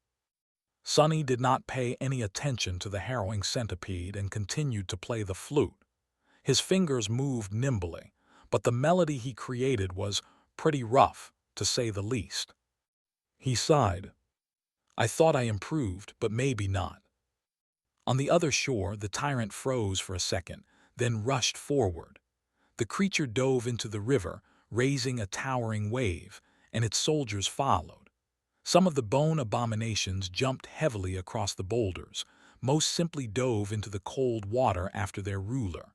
Sonny did not pay any attention to the harrowing centipede and continued to play the flute. His fingers moved nimbly, but the melody he created was pretty rough, to say the least. He sighed. I thought I improved, but maybe not. On the other shore, the tyrant froze for a second, then rushed forward. The creature dove into the river, raising a towering wave, and its soldiers followed. Some of the bone abominations jumped heavily across the boulders, most simply dove into the cold water after their ruler.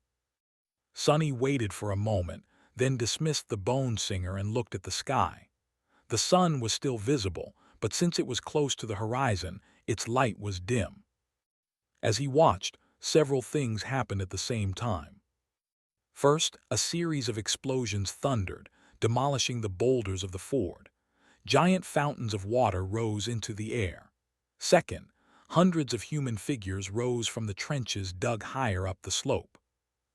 Sonny waited for a moment, then dismissed the bone singer and looked at the sky. The sun was still visible, but since it was close to the horizon, its light was dim. As he watched, several things happened at the same time. First, a series of explosions thundered, demolishing the boulders of the ford. Giant fountains of water rose into the air. Second, hundreds of human figures rose from the trenches dug higher up the slope.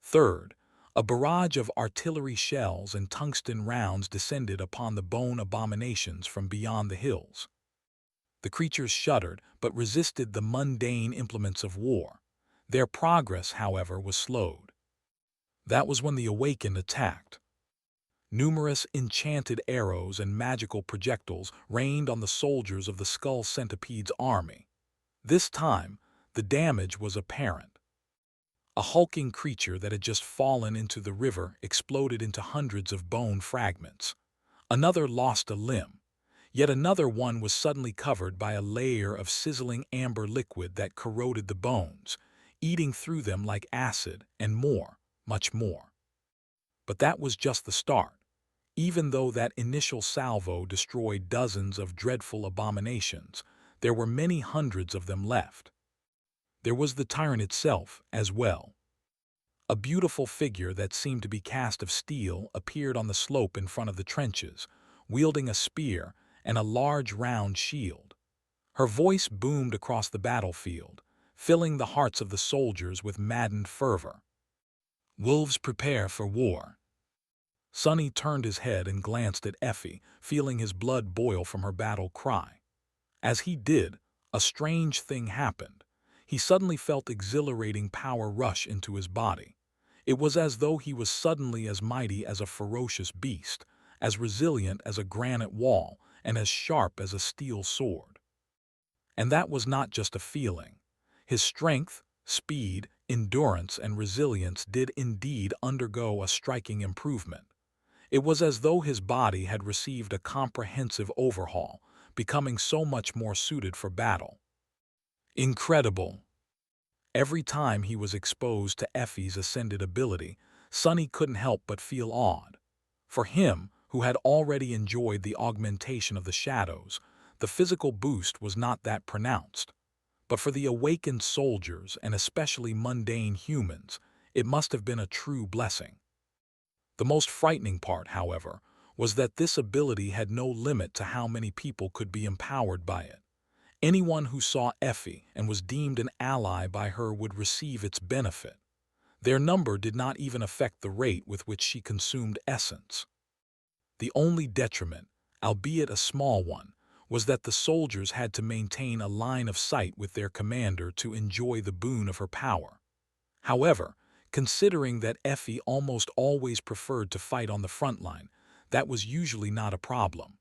Third, a barrage of artillery shells and tungsten rounds descended upon the bone abominations from beyond the hills. The creatures shuddered but resisted the mundane implements of war. Their progress, however, was slowed. That was when the Awakened attacked. Numerous enchanted arrows and magical projectiles rained on the soldiers of the Skull Centipede's army. This time, the damage was apparent. A hulking creature that had just fallen into the river exploded into hundreds of bone fragments. Another lost a limb. Yet another one was suddenly covered by a layer of sizzling amber liquid that corroded the bones, eating through them like acid, and more, much more. But that was just the start. Even though that initial salvo destroyed dozens of dreadful abominations, there were many hundreds of them left. There was the tyrant itself, as well. A beautiful figure that seemed to be cast of steel appeared on the slope in front of the trenches, wielding a spear and a large round shield. Her voice boomed across the battlefield, filling the hearts of the soldiers with maddened fervor. Wolves prepare for war. Sonny turned his head and glanced at Effie, feeling his blood boil from her battle cry. As he did, a strange thing happened. He suddenly felt exhilarating power rush into his body. It was as though he was suddenly as mighty as a ferocious beast, as resilient as a granite wall, and as sharp as a steel sword. And that was not just a feeling. His strength, speed, endurance, and resilience did indeed undergo a striking improvement. It was as though his body had received a comprehensive overhaul, becoming so much more suited for battle. Incredible! Every time he was exposed to Effie's ascended ability, Sonny couldn't help but feel awed. For him, who had already enjoyed the augmentation of the shadows, the physical boost was not that pronounced. But for the awakened soldiers, and especially mundane humans, it must have been a true blessing. The most frightening part, however, was that this ability had no limit to how many people could be empowered by it. Anyone who saw Effie and was deemed an ally by her would receive its benefit. Their number did not even affect the rate with which she consumed essence. The only detriment, albeit a small one, was that the soldiers had to maintain a line of sight with their commander to enjoy the boon of her power. However, considering that Effie almost always preferred to fight on the front line, that was usually not a problem.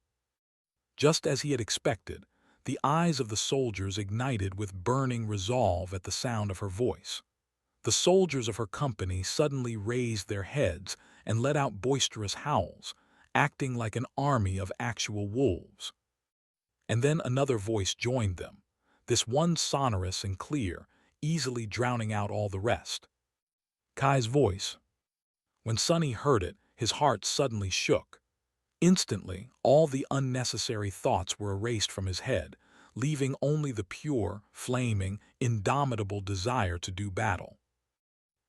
Just as he had expected, the eyes of the soldiers ignited with burning resolve at the sound of her voice. The soldiers of her company suddenly raised their heads and let out boisterous howls, acting like an army of actual wolves. And then another voice joined them, this one sonorous and clear, easily drowning out all the rest. Kai's voice. When Sonny heard it, his heart suddenly shook. Instantly, all the unnecessary thoughts were erased from his head, leaving only the pure, flaming, indomitable desire to do battle.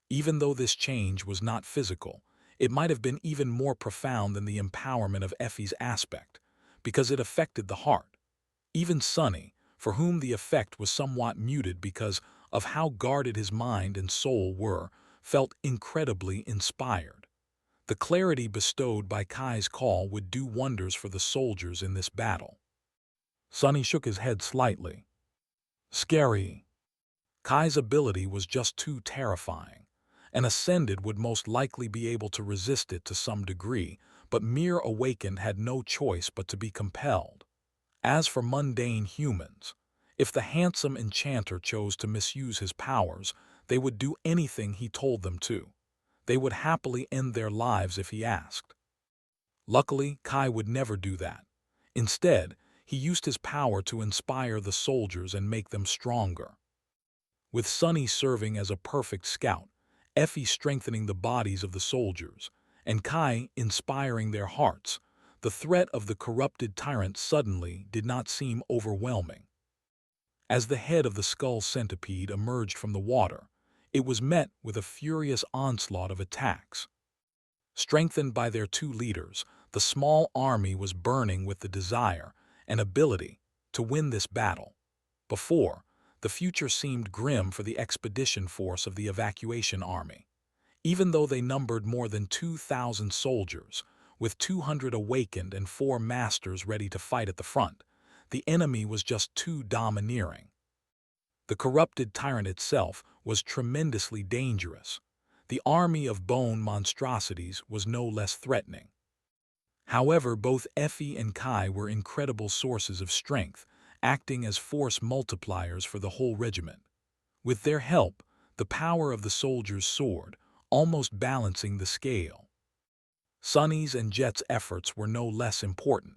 Even though this change was not physical, it might have been even more profound than the empowerment of Effie's aspect, because it affected the heart. Even Sonny, for whom the effect was somewhat muted because of how guarded his mind and soul were, felt incredibly inspired. The clarity bestowed by Kai's call would do wonders for the soldiers in this battle. Sonny shook his head slightly. Scary. Kai's ability was just too terrifying. An Ascended would most likely be able to resist it to some degree, but mere Awakened had no choice but to be compelled. As for mundane humans, if the handsome enchanter chose to misuse his powers, they would do anything he told them to. They would happily end their lives if he asked. Luckily, Kai would never do that. Instead, he used his power to inspire the soldiers and make them stronger. With Sonny serving as a perfect scout, Effie strengthening the bodies of the soldiers, and Kai inspiring their hearts, the threat of the corrupted tyrant suddenly did not seem overwhelming. As the head of the skull centipede emerged from the water, it was met with a furious onslaught of attacks. Strengthened by their two leaders, the small army was burning with the desire and ability to win this battle. Before, the future seemed grim for the expedition force of the evacuation army. Even though they numbered more than 2,000 soldiers, with 200 awakened and 4 masters ready to fight at the front, the enemy was just too domineering. The corrupted tyrant itself was tremendously dangerous. The army of bone monstrosities was no less threatening. However, both Effie and Kai were incredible sources of strength, acting as force multipliers for the whole regiment. With their help, the power of the soldiers soared, almost balancing the scale. Sonny's and Jet's efforts were no less important.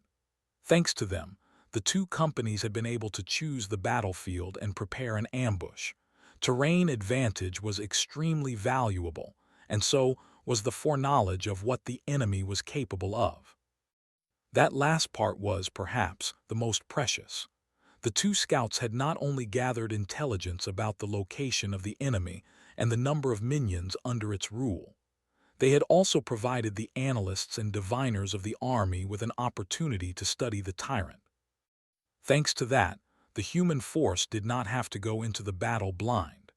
Thanks to them, the two companies had been able to choose the battlefield and prepare an ambush. Terrain advantage was extremely valuable, and so was the foreknowledge of what the enemy was capable of. That last part was, perhaps, the most precious. The two scouts had not only gathered intelligence about the location of the enemy and the number of minions under its rule. They had also provided the analysts and diviners of the army with an opportunity to study the tyrant. Thanks to that, the human force did not have to go into the battle blind.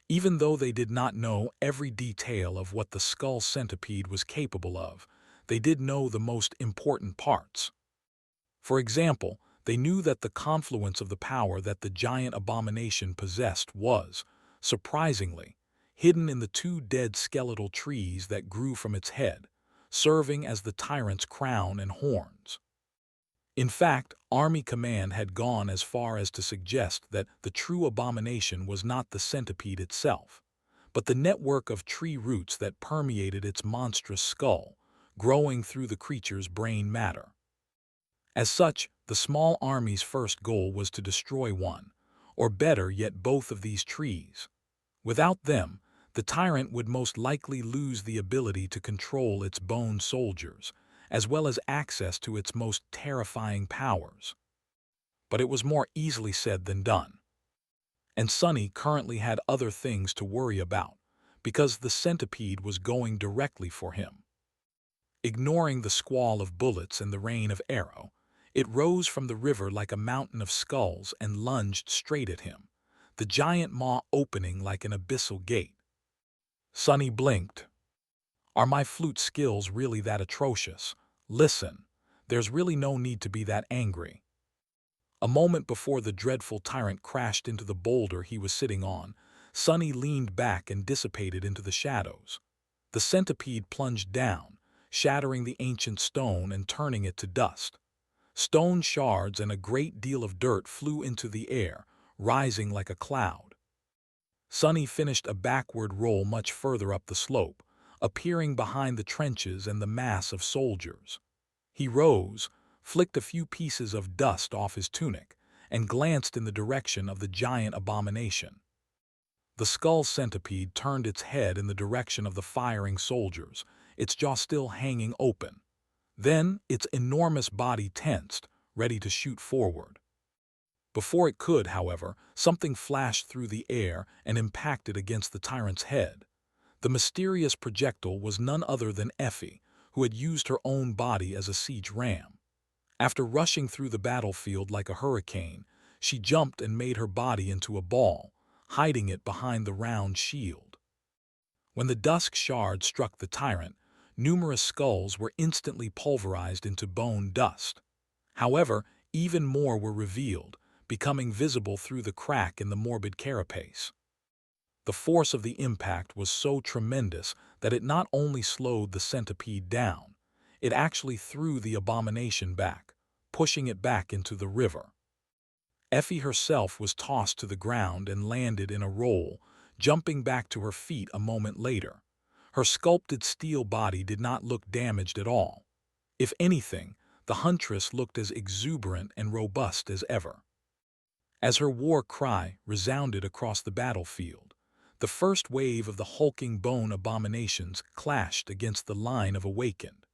Even though they did not know every detail of what the skull centipede was capable of, they did know the most important parts. For example, they knew that the confluence of the power that the giant abomination possessed was, surprisingly, hidden in the 2 dead skeletal trees that grew from its head, serving as the tyrant's crown and horns. In fact, Army Command had gone as far as to suggest that the true abomination was not the centipede itself, but the network of tree roots that permeated its monstrous skull, growing through the creature's brain matter. As such, the small army's first goal was to destroy one, or better yet both of these trees. Without them, the tyrant would most likely lose the ability to control its bone soldiers, as well as access to its most terrifying powers. But it was more easily said than done. And Sonny currently had other things to worry about, because the centipede was going directly for him. Ignoring the squall of bullets and the rain of arrow, it rose from the river like a mountain of skulls and lunged straight at him, the giant maw opening like an abyssal gate. Sonny blinked. Are my flute skills really that atrocious? Listen, there's really no need to be that angry. A moment before the dreadful tyrant crashed into the boulder he was sitting on, Sonny leaned back and dissipated into the shadows. The centipede plunged down, shattering the ancient stone and turning it to dust. Stone shards and a great deal of dirt flew into the air, rising like a cloud. Sonny finished a backward roll much further up the slope, appearing behind the trenches and the mass of soldiers. He rose, flicked a few pieces of dust off his tunic, and glanced in the direction of the giant abomination. The skull centipede turned its head in the direction of the firing soldiers, its jaw still hanging open. Then its enormous body tensed, ready to shoot forward. Before it could, however, something flashed through the air and impacted against the tyrant's head. The mysterious projectile was none other than Effie, who had used her own body as a siege ram. After rushing through the battlefield like a hurricane, she jumped and made her body into a ball, hiding it behind the round shield. When the dusk shard struck the tyrant, numerous skulls were instantly pulverized into bone dust. However, even more were revealed, becoming visible through the crack in the morbid carapace. The force of the impact was so tremendous that it not only slowed the centipede down, it actually threw the abomination back, pushing it back into the river. Effie herself was tossed to the ground and landed in a roll, jumping back to her feet a moment later. Her sculpted steel body did not look damaged at all. If anything, the huntress looked as exuberant and robust as ever. As her war cry resounded across the battlefield, the first wave of the hulking bone abominations clashed against the line of awakened.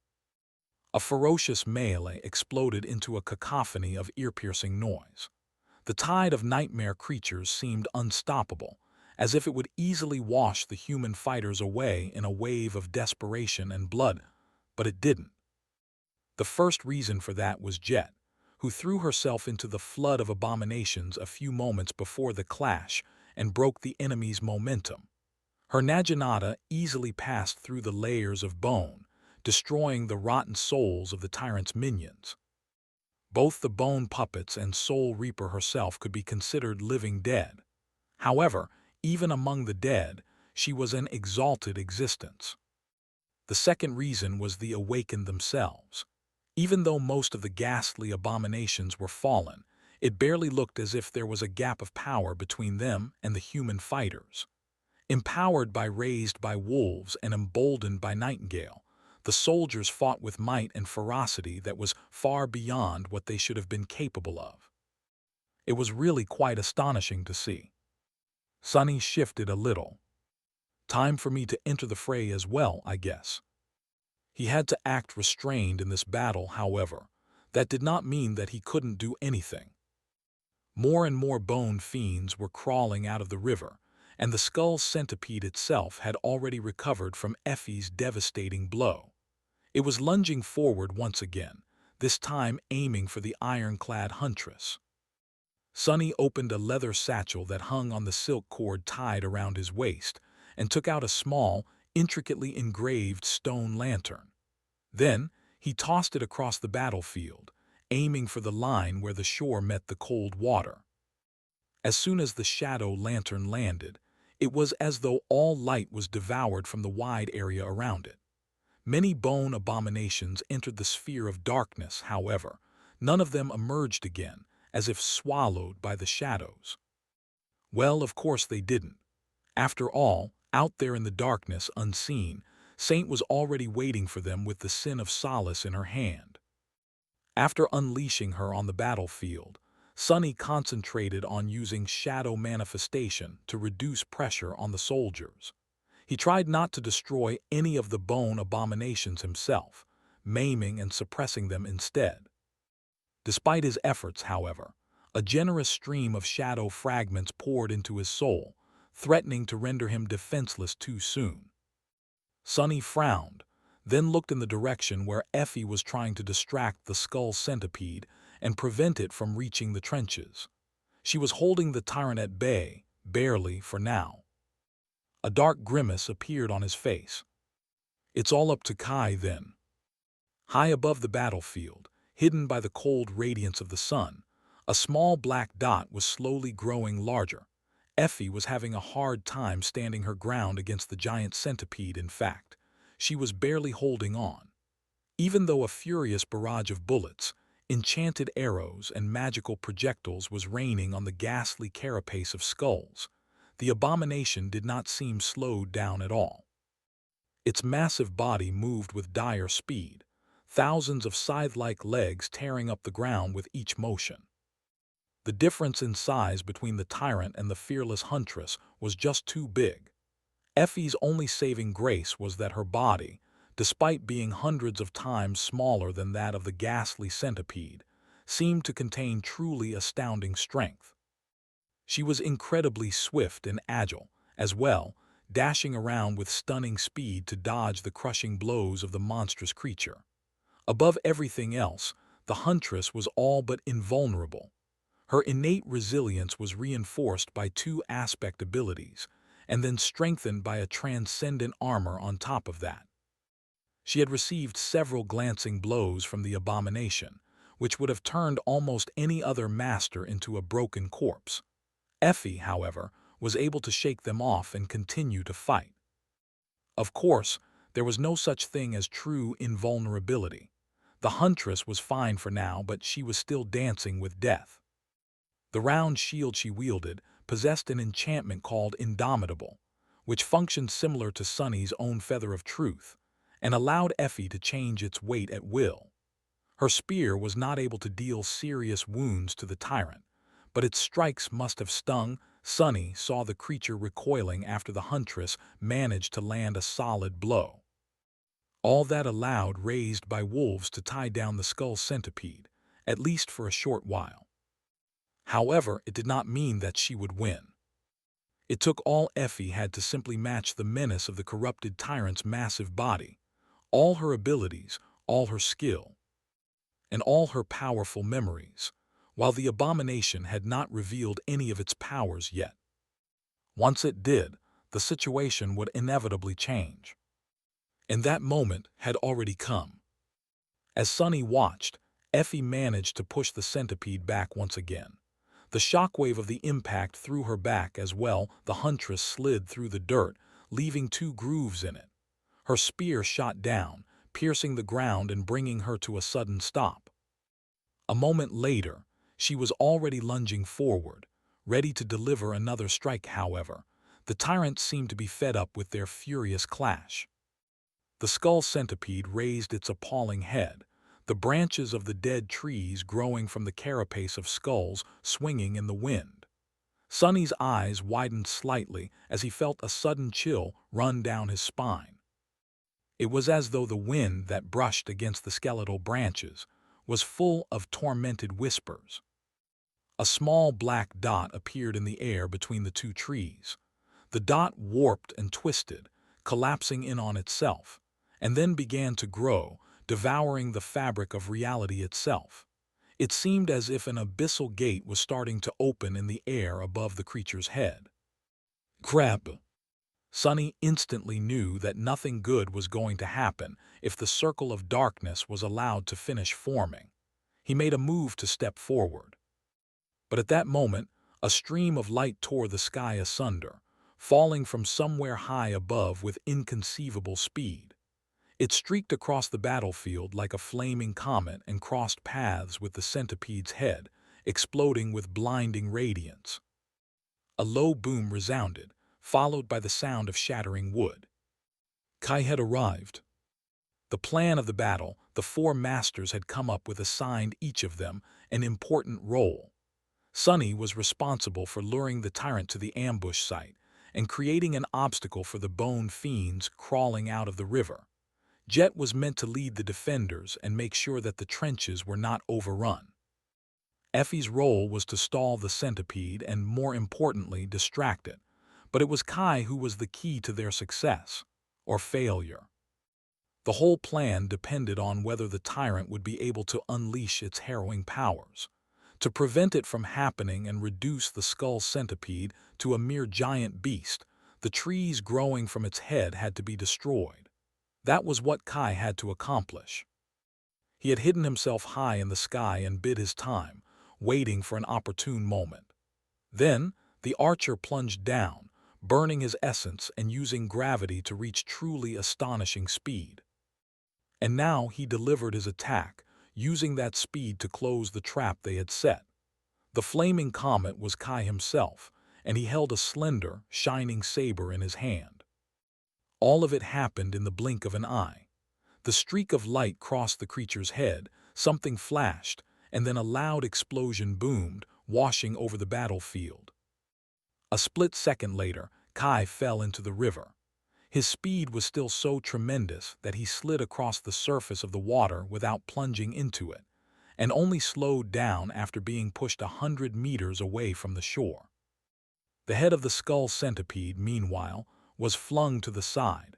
A ferocious melee exploded into a cacophony of ear-piercing noise. The tide of nightmare creatures seemed unstoppable, as if it would easily wash the human fighters away in a wave of desperation and blood, but it didn't. The first reason for that was Jet, who threw herself into the flood of abominations a few moments before the clash and broke the enemy's momentum. Her Naginata easily passed through the layers of bone, destroying the rotten souls of the tyrant's minions. Both the bone puppets and Soul Reaper herself could be considered living dead. However, even among the dead, she was an exalted existence. The second reason was the awakened themselves. Even though most of the ghastly abominations were fallen, it barely looked as if there was a gap of power between them and the human fighters. Empowered raised by wolves and emboldened by Nightingale, the soldiers fought with might and ferocity that was far beyond what they should have been capable of. It was really quite astonishing to see. Sonny shifted a little. Time for me to enter the fray as well, I guess. He had to act restrained in this battle, however. That did not mean that he couldn't do anything. More and more bone fiends were crawling out of the river, and the skull centipede itself had already recovered from Effie's devastating blow. It was lunging forward once again, this time aiming for the ironclad huntress. Sonny opened a leather satchel that hung on the silk cord tied around his waist and took out a small, intricately engraved stone lantern. Then, he tossed it across the battlefield, aiming for the line where the shore met the cold water. As soon as the shadow lantern landed, it was as though all light was devoured from the wide area around it. Many bone abominations entered the sphere of darkness, however. None of them emerged again, as if swallowed by the shadows. Well, of course they didn't. After all, out there in the darkness, unseen, Saint was already waiting for them with the sin of solace in her hand. After unleashing her on the battlefield, Sonny concentrated on using shadow manifestation to reduce pressure on the soldiers. He tried not to destroy any of the bone abominations himself, maiming and suppressing them instead. Despite his efforts, however, a generous stream of shadow fragments poured into his soul, threatening to render him defenseless too soon. Sonny frowned, then looked in the direction where Effie was trying to distract the skull centipede and prevent it from reaching the trenches. She was holding the tyrant at bay, barely for now. A dark grimace appeared on his face. It's all up to Kai, then. High above the battlefield, hidden by the cold radiance of the sun, a small black dot was slowly growing larger. Effie was having a hard time standing her ground against the giant centipede. In fact, she was barely holding on. Even though a furious barrage of bullets, enchanted arrows, and magical projectiles was raining on the ghastly carapace of skulls, the abomination did not seem slowed down at all. Its massive body moved with dire speed, thousands of scythe-like legs tearing up the ground with each motion. The difference in size between the tyrant and the fearless huntress was just too big. Effie's only saving grace was that her body, despite being hundreds of times smaller than that of the ghastly centipede, seemed to contain truly astounding strength. She was incredibly swift and agile, as well, dashing around with stunning speed to dodge the crushing blows of the monstrous creature. Above everything else, the huntress was all but invulnerable. Her innate resilience was reinforced by two aspect abilities, and then strengthened by a transcendent armor on top of that. She had received several glancing blows from the abomination, which would have turned almost any other master into a broken corpse. Effie, however, was able to shake them off and continue to fight. Of course, there was no such thing as true invulnerability. The huntress was fine for now, but she was still dancing with death. The round shield she wielded possessed an enchantment called Indomitable, which functioned similar to Sunny's own Feather of Truth, and allowed Effie to change its weight at will. Her spear was not able to deal serious wounds to the tyrant, but its strikes must have stung. Sunny saw the creature recoiling after the huntress managed to land a solid blow. All that allowed raised by wolves to tie down the skull centipede, at least for a short while. However, it did not mean that she would win. It took all Effie had to simply match the menace of the corrupted tyrant's massive body, all her abilities, all her skill, and all her powerful memories, while the abomination had not revealed any of its powers yet. Once it did, the situation would inevitably change. And that moment had already come. As Sunny watched, Effie managed to push the centipede back once again. The shockwave of the impact threw her back as well. The huntress slid through the dirt, leaving two grooves in it. Her spear shot down, piercing the ground and bringing her to a sudden stop. A moment later, she was already lunging forward, ready to deliver another strike. However, the tyrant seemed to be fed up with their furious clash. The skull centipede raised its appalling head, the branches of the dead trees growing from the carapace of skulls swinging in the wind. Sunny's eyes widened slightly as he felt a sudden chill run down his spine. It was as though the wind that brushed against the skeletal branches was full of tormented whispers. A small black dot appeared in the air between the two trees. The dot warped and twisted, collapsing in on itself, and then began to grow, devouring the fabric of reality itself. It seemed as if an abyssal gate was starting to open in the air above the creature's head. Crap! Sunny instantly knew that nothing good was going to happen if the circle of darkness was allowed to finish forming. He made a move to step forward. But at that moment, a stream of light tore the sky asunder, falling from somewhere high above with inconceivable speed. It streaked across the battlefield like a flaming comet and crossed paths with the centipede's head, exploding with blinding radiance. A low boom resounded, followed by the sound of shattering wood. Kai had arrived. The plan of the battle the four masters had come up with assigned each of them an important role. Sunny was responsible for luring the tyrant to the ambush site and creating an obstacle for the bone fiends crawling out of the river. Jet was meant to lead the defenders and make sure that the trenches were not overrun. Effie's role was to stall the centipede and, more importantly, distract it, but it was Kai who was the key to their success, or failure. The whole plan depended on whether the tyrant would be able to unleash its harrowing powers. To prevent it from happening and reduce the skull centipede to a mere giant beast, the trees growing from its head had to be destroyed. That was what Kai had to accomplish. He had hidden himself high in the sky and bid his time, waiting for an opportune moment. Then, the archer plunged down, burning his essence and using gravity to reach truly astonishing speed. And now he delivered his attack, using that speed to close the trap they had set. The flaming comet was Kai himself, and he held a slender, shining saber in his hand. All of it happened in the blink of an eye. The streak of light crossed the creature's head, something flashed, and then a loud explosion boomed, washing over the battlefield. A split second later, Kai fell into the river. His speed was still so tremendous that he slid across the surface of the water without plunging into it, and only slowed down after being pushed 100 meters away from the shore. The head of the skull centipede, meanwhile, was flung to the side.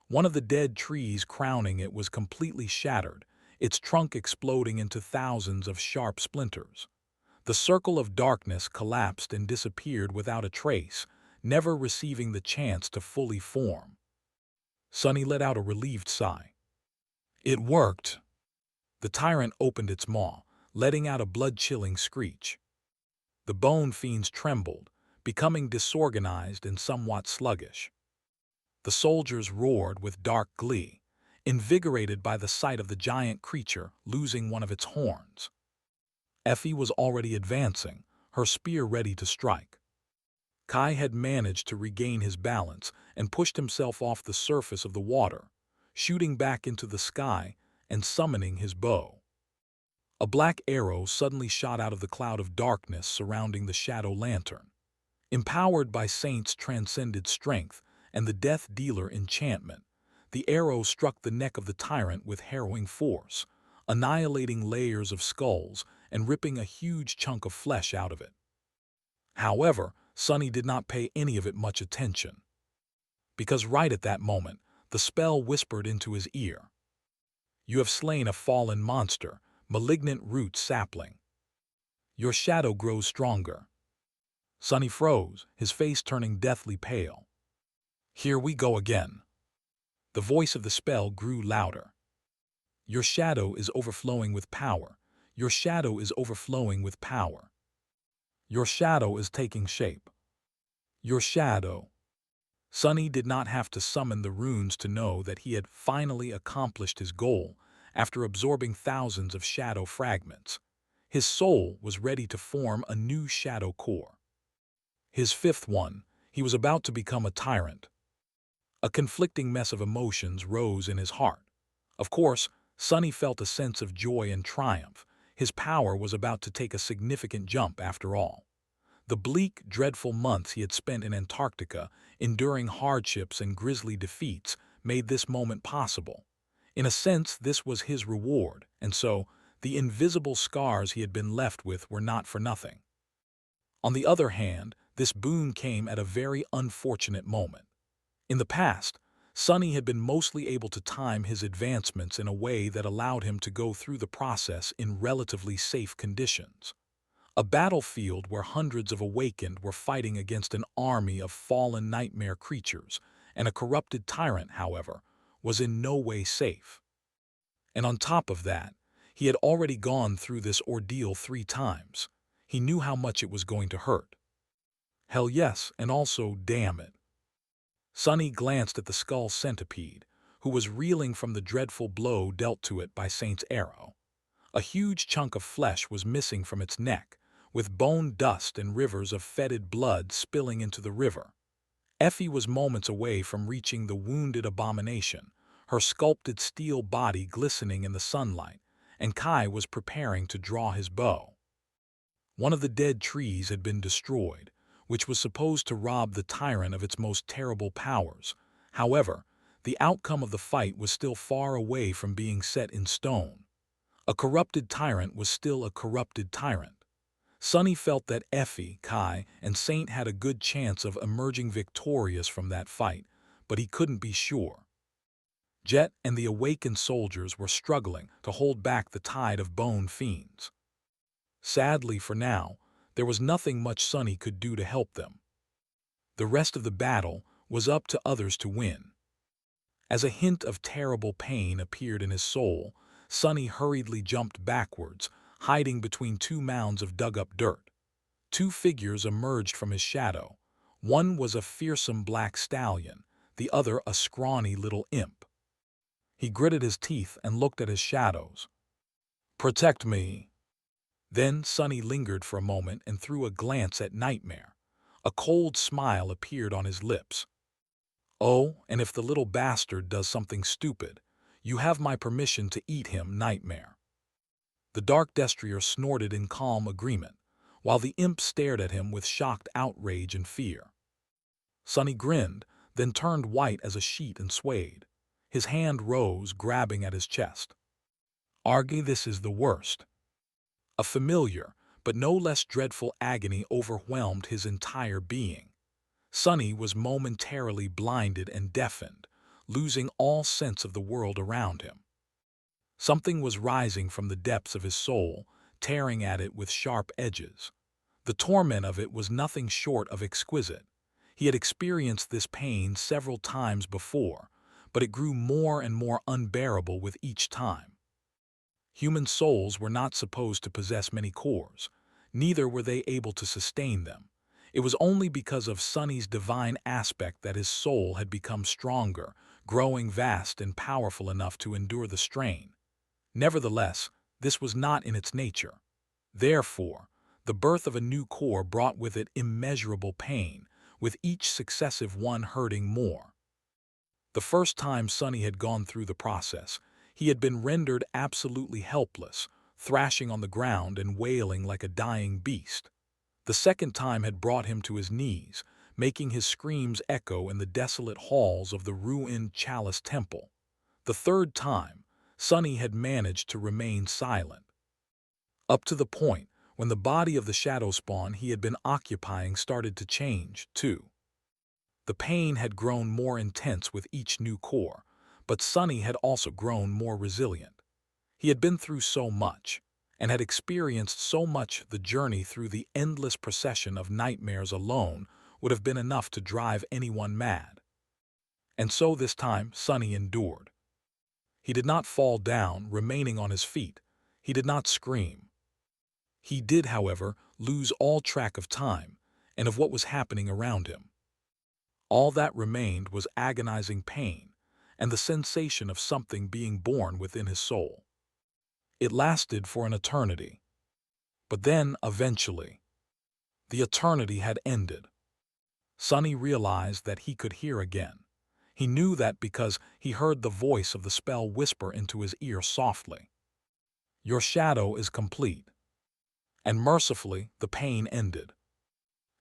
One of the dead trees crowning it was completely shattered, its trunk exploding into thousands of sharp splinters. The circle of darkness collapsed and disappeared without a trace, never receiving the chance to fully form. Sunny let out a relieved sigh. It worked. The tyrant opened its maw, letting out a blood-chilling screech. The bone fiends trembled, becoming disorganized and somewhat sluggish. The soldiers roared with dark glee, invigorated by the sight of the giant creature losing one of its horns. Effie was already advancing, her spear ready to strike. Kai had managed to regain his balance and pushed himself off the surface of the water, shooting back into the sky and summoning his bow. A black arrow suddenly shot out of the cloud of darkness surrounding the shadow lantern. Empowered by Saint's transcended strength and the Death Dealer enchantment, the arrow struck the neck of the tyrant with harrowing force, annihilating layers of skulls and ripping a huge chunk of flesh out of it. However, Sunny did not pay any of it much attention, because right at that moment, the spell whispered into his ear. "You have slain a fallen monster, malignant root sapling. Your shadow grows stronger." Sunny froze, his face turning deathly pale. "Here we go again." The voice of the spell grew louder. "Your shadow is overflowing with power. Your shadow is overflowing with power. Your shadow is taking shape. Your shadow." Sunny did not have to summon the runes to know that he had finally accomplished his goal after absorbing thousands of shadow fragments. His soul was ready to form a new shadow core. His fifth one, he was about to become a tyrant. A conflicting mess of emotions rose in his heart. Of course, Sunny felt a sense of joy and triumph. His power was about to take a significant jump after all. The bleak, dreadful months he had spent in Antarctica, enduring hardships and grisly defeats, made this moment possible. In a sense, this was his reward, and so, the invisible scars he had been left with were not for nothing. On the other hand, this boon came at a very unfortunate moment. In the past, Sunny had been mostly able to time his advancements in a way that allowed him to go through the process in relatively safe conditions. A battlefield where hundreds of awakened were fighting against an army of fallen nightmare creatures, and a corrupted tyrant, however, was in no way safe. And on top of that, he had already gone through this ordeal 3 times. He knew how much it was going to hurt. Hell yes, and also damn it. Sunny glanced at the skull centipede, who was reeling from the dreadful blow dealt to it by Saint's arrow. A huge chunk of flesh was missing from its neck, with bone dust and rivers of fetid blood spilling into the river. Effie was moments away from reaching the wounded abomination, her sculpted steel body glistening in the sunlight, and Kai was preparing to draw his bow. One of the dead trees had been destroyed, which was supposed to rob the tyrant of its most terrible powers. However, the outcome of the fight was still far away from being set in stone. A corrupted tyrant was still a corrupted tyrant. Sunny felt that Effie, Kai, and Saint had a good chance of emerging victorious from that fight, but he couldn't be sure. Jet and the awakened soldiers were struggling to hold back the tide of bone fiends. Sadly for now, there was nothing much Sunny could do to help them. The rest of the battle was up to others to win. As a hint of terrible pain appeared in his soul, Sunny hurriedly jumped backwards, hiding between 2 mounds of dug-up dirt. 2 figures emerged from his shadow. One was a fearsome black stallion, the other a scrawny little imp. He gritted his teeth and looked at his shadows. "Protect me." Then Sunny lingered for a moment and threw a glance at Nightmare. A cold smile appeared on his lips. "Oh, and if the little bastard does something stupid, you have my permission to eat him, Nightmare." The dark destrier snorted in calm agreement, while the imp stared at him with shocked outrage and fear. Sonny grinned, then turned white as a sheet and swayed. His hand rose, grabbing at his chest. "Argy, this is the worst." A familiar, but no less dreadful agony overwhelmed his entire being. Sonny was momentarily blinded and deafened, losing all sense of the world around him. Something was rising from the depths of his soul, tearing at it with sharp edges. The torment of it was nothing short of exquisite. He had experienced this pain several times before, but it grew more and more unbearable with each time. Human souls were not supposed to possess many cores, neither were they able to sustain them. It was only because of Sonny's divine aspect that his soul had become stronger, growing vast and powerful enough to endure the strain. Nevertheless, this was not in its nature. Therefore, the birth of a new core brought with it immeasurable pain, with each successive one hurting more. The first time Sonny had gone through the process, he had been rendered absolutely helpless, thrashing on the ground and wailing like a dying beast. The second time had brought him to his knees, making his screams echo in the desolate halls of the ruined Chalice Temple. The third time, Sonny had managed to remain silent. Up to the point when the body of the shadow spawn he had been occupying started to change, too. The pain had grown more intense with each new core, but Sonny had also grown more resilient. He had been through so much, and had experienced so much the journey through the endless procession of nightmares alone would have been enough to drive anyone mad. And so this time Sonny endured. He did not fall down, remaining on his feet. He did not scream. He did, however, lose all track of time and of what was happening around him. All that remained was agonizing pain and the sensation of something being born within his soul. It lasted for an eternity. But then, eventually, the eternity had ended. Sonny realized that he could hear again. He knew that because he heard the voice of the spell whisper into his ear softly. "Your shadow is complete." And mercifully, the pain ended.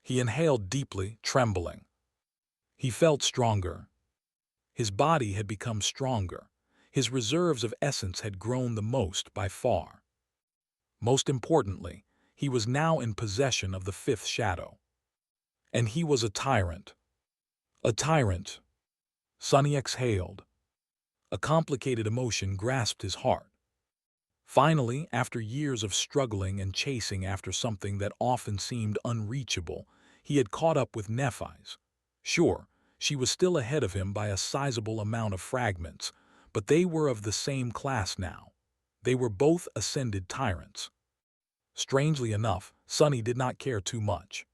He inhaled deeply, trembling. He felt stronger. His body had become stronger. His reserves of essence had grown the most by far. Most importantly, he was now in possession of the fifth shadow. And he was a tyrant. A tyrant. Sonny exhaled. A complicated emotion grasped his heart. Finally, after years of struggling and chasing after something that often seemed unreachable, he had caught up with Nephi's. Sure, she was still ahead of him by a sizable amount of fragments, but they were of the same class now. They were both ascended tyrants. Strangely enough, Sonny did not care too much.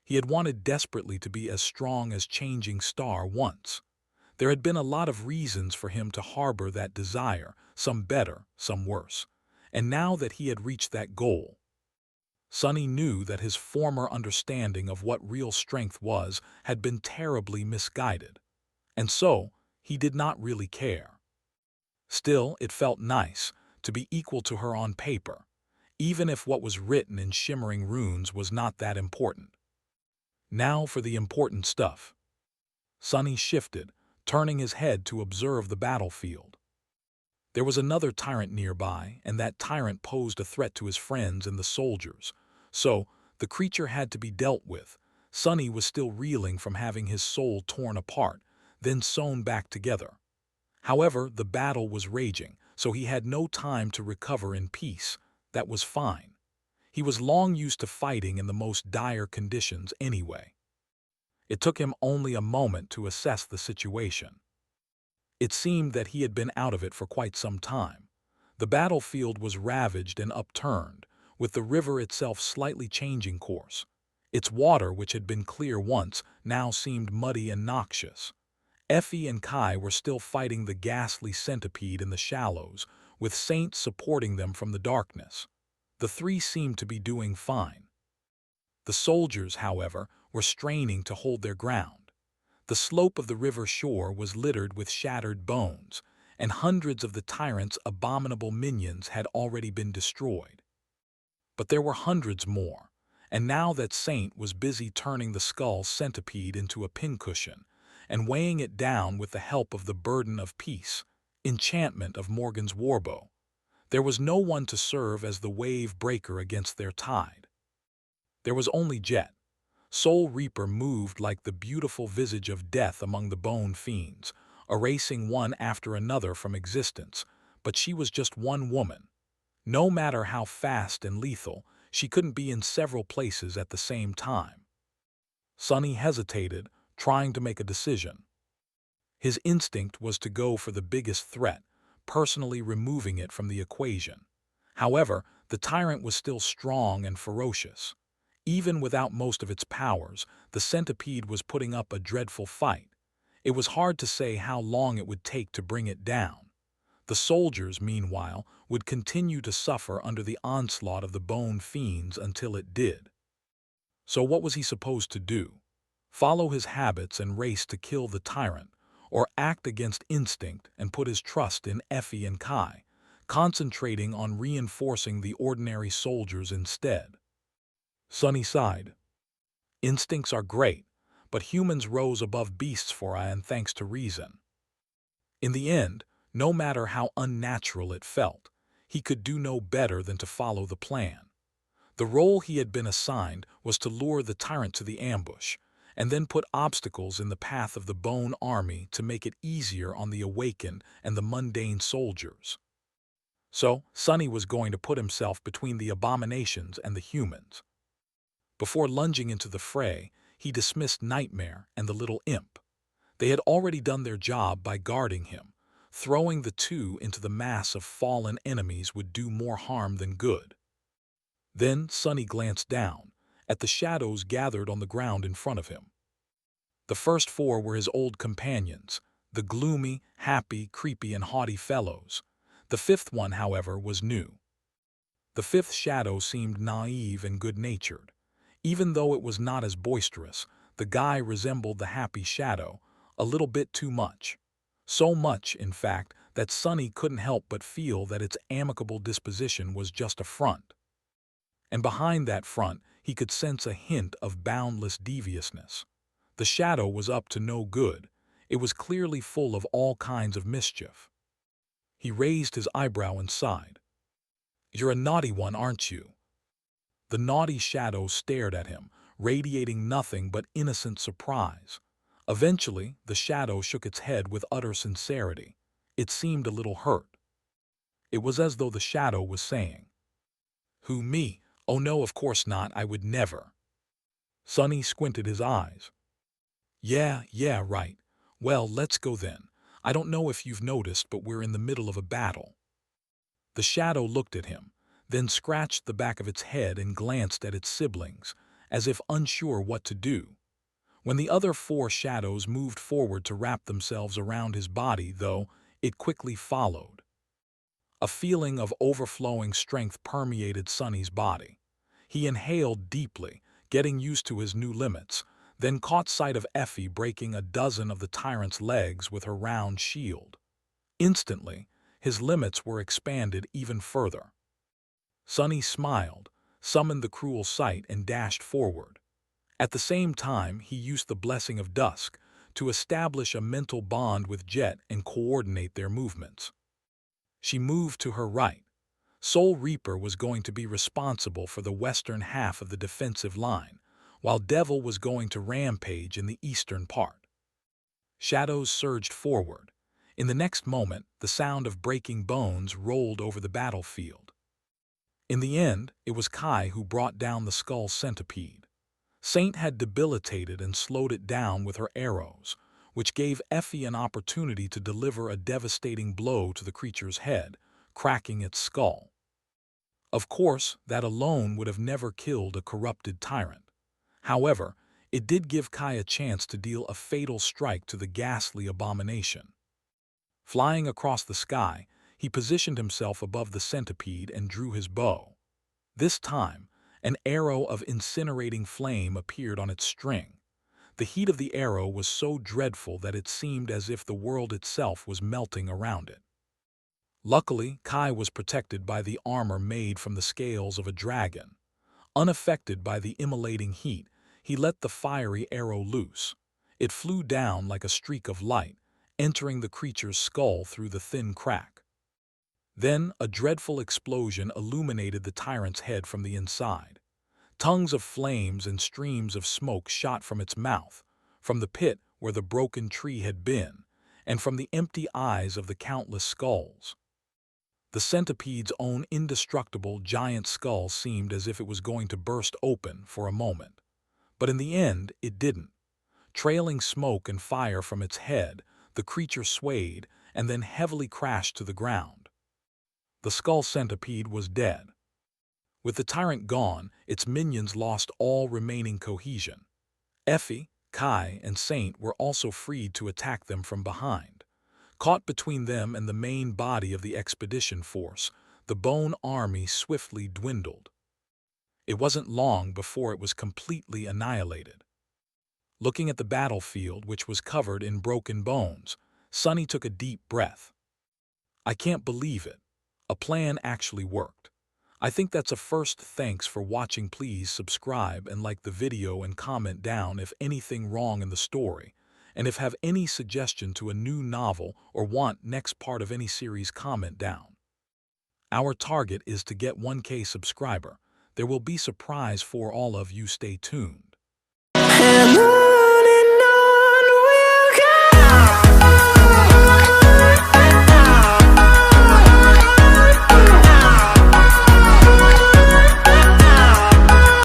He had wanted desperately to be as strong as Changing Star once. There had been a lot of reasons for him to harbor that desire, some better, some worse. And now that he had reached that goal, Sonny knew that his former understanding of what real strength was had been terribly misguided. And so, he did not really care. Still, it felt nice to be equal to her on paper, even if what was written in shimmering runes was not that important. Now for the important stuff. Sonny shifted, turning his head to observe the battlefield. There was another tyrant nearby, and that tyrant posed a threat to his friends and the soldiers. So, the creature had to be dealt with. Sonny was still reeling from having his soul torn apart, then sewn back together. However, the battle was raging, so he had no time to recover in peace. That was fine. He was long used to fighting in the most dire conditions anyway. It took him only a moment to assess the situation. It seemed that he had been out of it for quite some time. The battlefield was ravaged and upturned, with the river itself slightly changing course. Its water, which had been clear once, now seemed muddy and noxious. Effie and Kai were still fighting the ghastly centipede in the shallows, with Saint supporting them from the darkness. The three seemed to be doing fine. The soldiers, however, were straining to hold their ground. The slope of the river shore was littered with shattered bones, and hundreds of the tyrant's abominable minions had already been destroyed. But there were hundreds more, and now that Saint was busy turning the skull centipede into a pincushion and weighing it down with the help of the burden of peace, enchantment of Morgan's warbow, there was no one to serve as the wave breaker against their tide. There was only Jet. Soul Reaper moved like the beautiful visage of death among the bone fiends, erasing one after another from existence, but she was just one woman. No matter how fast and lethal, she couldn't be in several places at the same time. Sonny hesitated, trying to make a decision. His instinct was to go for the biggest threat, personally removing it from the equation. However, the tyrant was still strong and ferocious. Even without most of its powers, the centipede was putting up a dreadful fight. It was hard to say how long it would take to bring it down. The soldiers, meanwhile, would continue to suffer under the onslaught of the bone fiends until it did. So what was he supposed to do? Follow his habits and race to kill the tyrant, or act against instinct and put his trust in Effie and Kai, concentrating on reinforcing the ordinary soldiers instead? Sonny sighed. Instincts are great, but humans rose above beasts for I and thanks to reason. In the end, no matter how unnatural it felt, he could do no better than to follow the plan. The role he had been assigned was to lure the tyrant to the ambush, and then put obstacles in the path of the Bone Army to make it easier on the awakened and the mundane soldiers. So, Sonny was going to put himself between the abominations and the humans. Before lunging into the fray, he dismissed Nightmare and the little imp. They had already done their job by guarding him. Throwing the two into the mass of fallen enemies would do more harm than good. Then Sonny glanced down at the shadows gathered on the ground in front of him. The first four were his old companions, the gloomy, happy, creepy, and haughty fellows. The fifth one, however, was new. The fifth shadow seemed naive and good-natured. Even though it was not as boisterous, the guy resembled the happy shadow a little bit too much. So much, in fact, that Sonny couldn't help but feel that its amicable disposition was just a front. And behind that front, he could sense a hint of boundless deviousness. The shadow was up to no good. It was clearly full of all kinds of mischief. He raised his eyebrow and sighed. "You're a naughty one, aren't you?" The naughty shadow stared at him, radiating nothing but innocent surprise. Eventually, the shadow shook its head with utter sincerity. It seemed a little hurt. It was as though the shadow was saying, "Who, me? Oh no, of course not, I would never." Sonny squinted his eyes. Yeah, right. Well, let's go then. I don't know if you've noticed, but we're in the middle of a battle." The shadow looked at him, then scratched the back of its head and glanced at its siblings, as if unsure what to do. When the other four shadows moved forward to wrap themselves around his body, though, it quickly followed. A feeling of overflowing strength permeated Sonny's body. He inhaled deeply, getting used to his new limits, then caught sight of Effie breaking a dozen of the tyrant's legs with her round shield. Instantly, his limits were expanded even further. Sonny smiled, summoned the cruel sight, and dashed forward. At the same time, he used the Blessing of Dusk to establish a mental bond with Jet and coordinate their movements. She moved to her right. Soul Reaper was going to be responsible for the western half of the defensive line, while Devil was going to rampage in the eastern part. Shadows surged forward. In the next moment, the sound of breaking bones rolled over the battlefield. In the end, it was Kai who brought down the skull centipede. Saint had debilitated and slowed it down with her arrows, which gave Effie an opportunity to deliver a devastating blow to the creature's head, cracking its skull. Of course, that alone would have never killed a corrupted tyrant. However, it did give Kai a chance to deal a fatal strike to the ghastly abomination. Flying across the sky, he positioned himself above the centipede and drew his bow. This time, An arrow of incinerating flame appeared on its string. The heat of the arrow was so dreadful that it seemed as if the world itself was melting around it. Luckily, Kai was protected by the armor made from the scales of a dragon. Unaffected by the immolating heat, he let the fiery arrow loose. It flew down like a streak of light, entering the creature's skull through the thin crack. Then a dreadful explosion illuminated the tyrant's head from the inside. Tongues of flames and streams of smoke shot from its mouth, from the pit where the broken tree had been, and from the empty eyes of the countless skulls. The centipede's own indestructible giant skull seemed as if it was going to burst open for a moment. But in the end, it didn't. Trailing smoke and fire from its head, the creature swayed and then heavily crashed to the ground. The skull centipede was dead. With the tyrant gone, its minions lost all remaining cohesion. Effie, Kai, and Saint were also freed to attack them from behind. Caught between them and the main body of the expedition force, the Bone Army swiftly dwindled. It wasn't long before it was completely annihilated. Looking at the battlefield, which was covered in broken bones, Sunny took a deep breath. I can't believe it. A plan actually worked. I think that's a first. Thanks for watching. Please subscribe and like the video and comment down if anything wrong in the story. And if have any suggestion to a new novel or want next part of any series, comment down. Our target is to get 1K subscriber. There will be surprise for all of you. Stay tuned.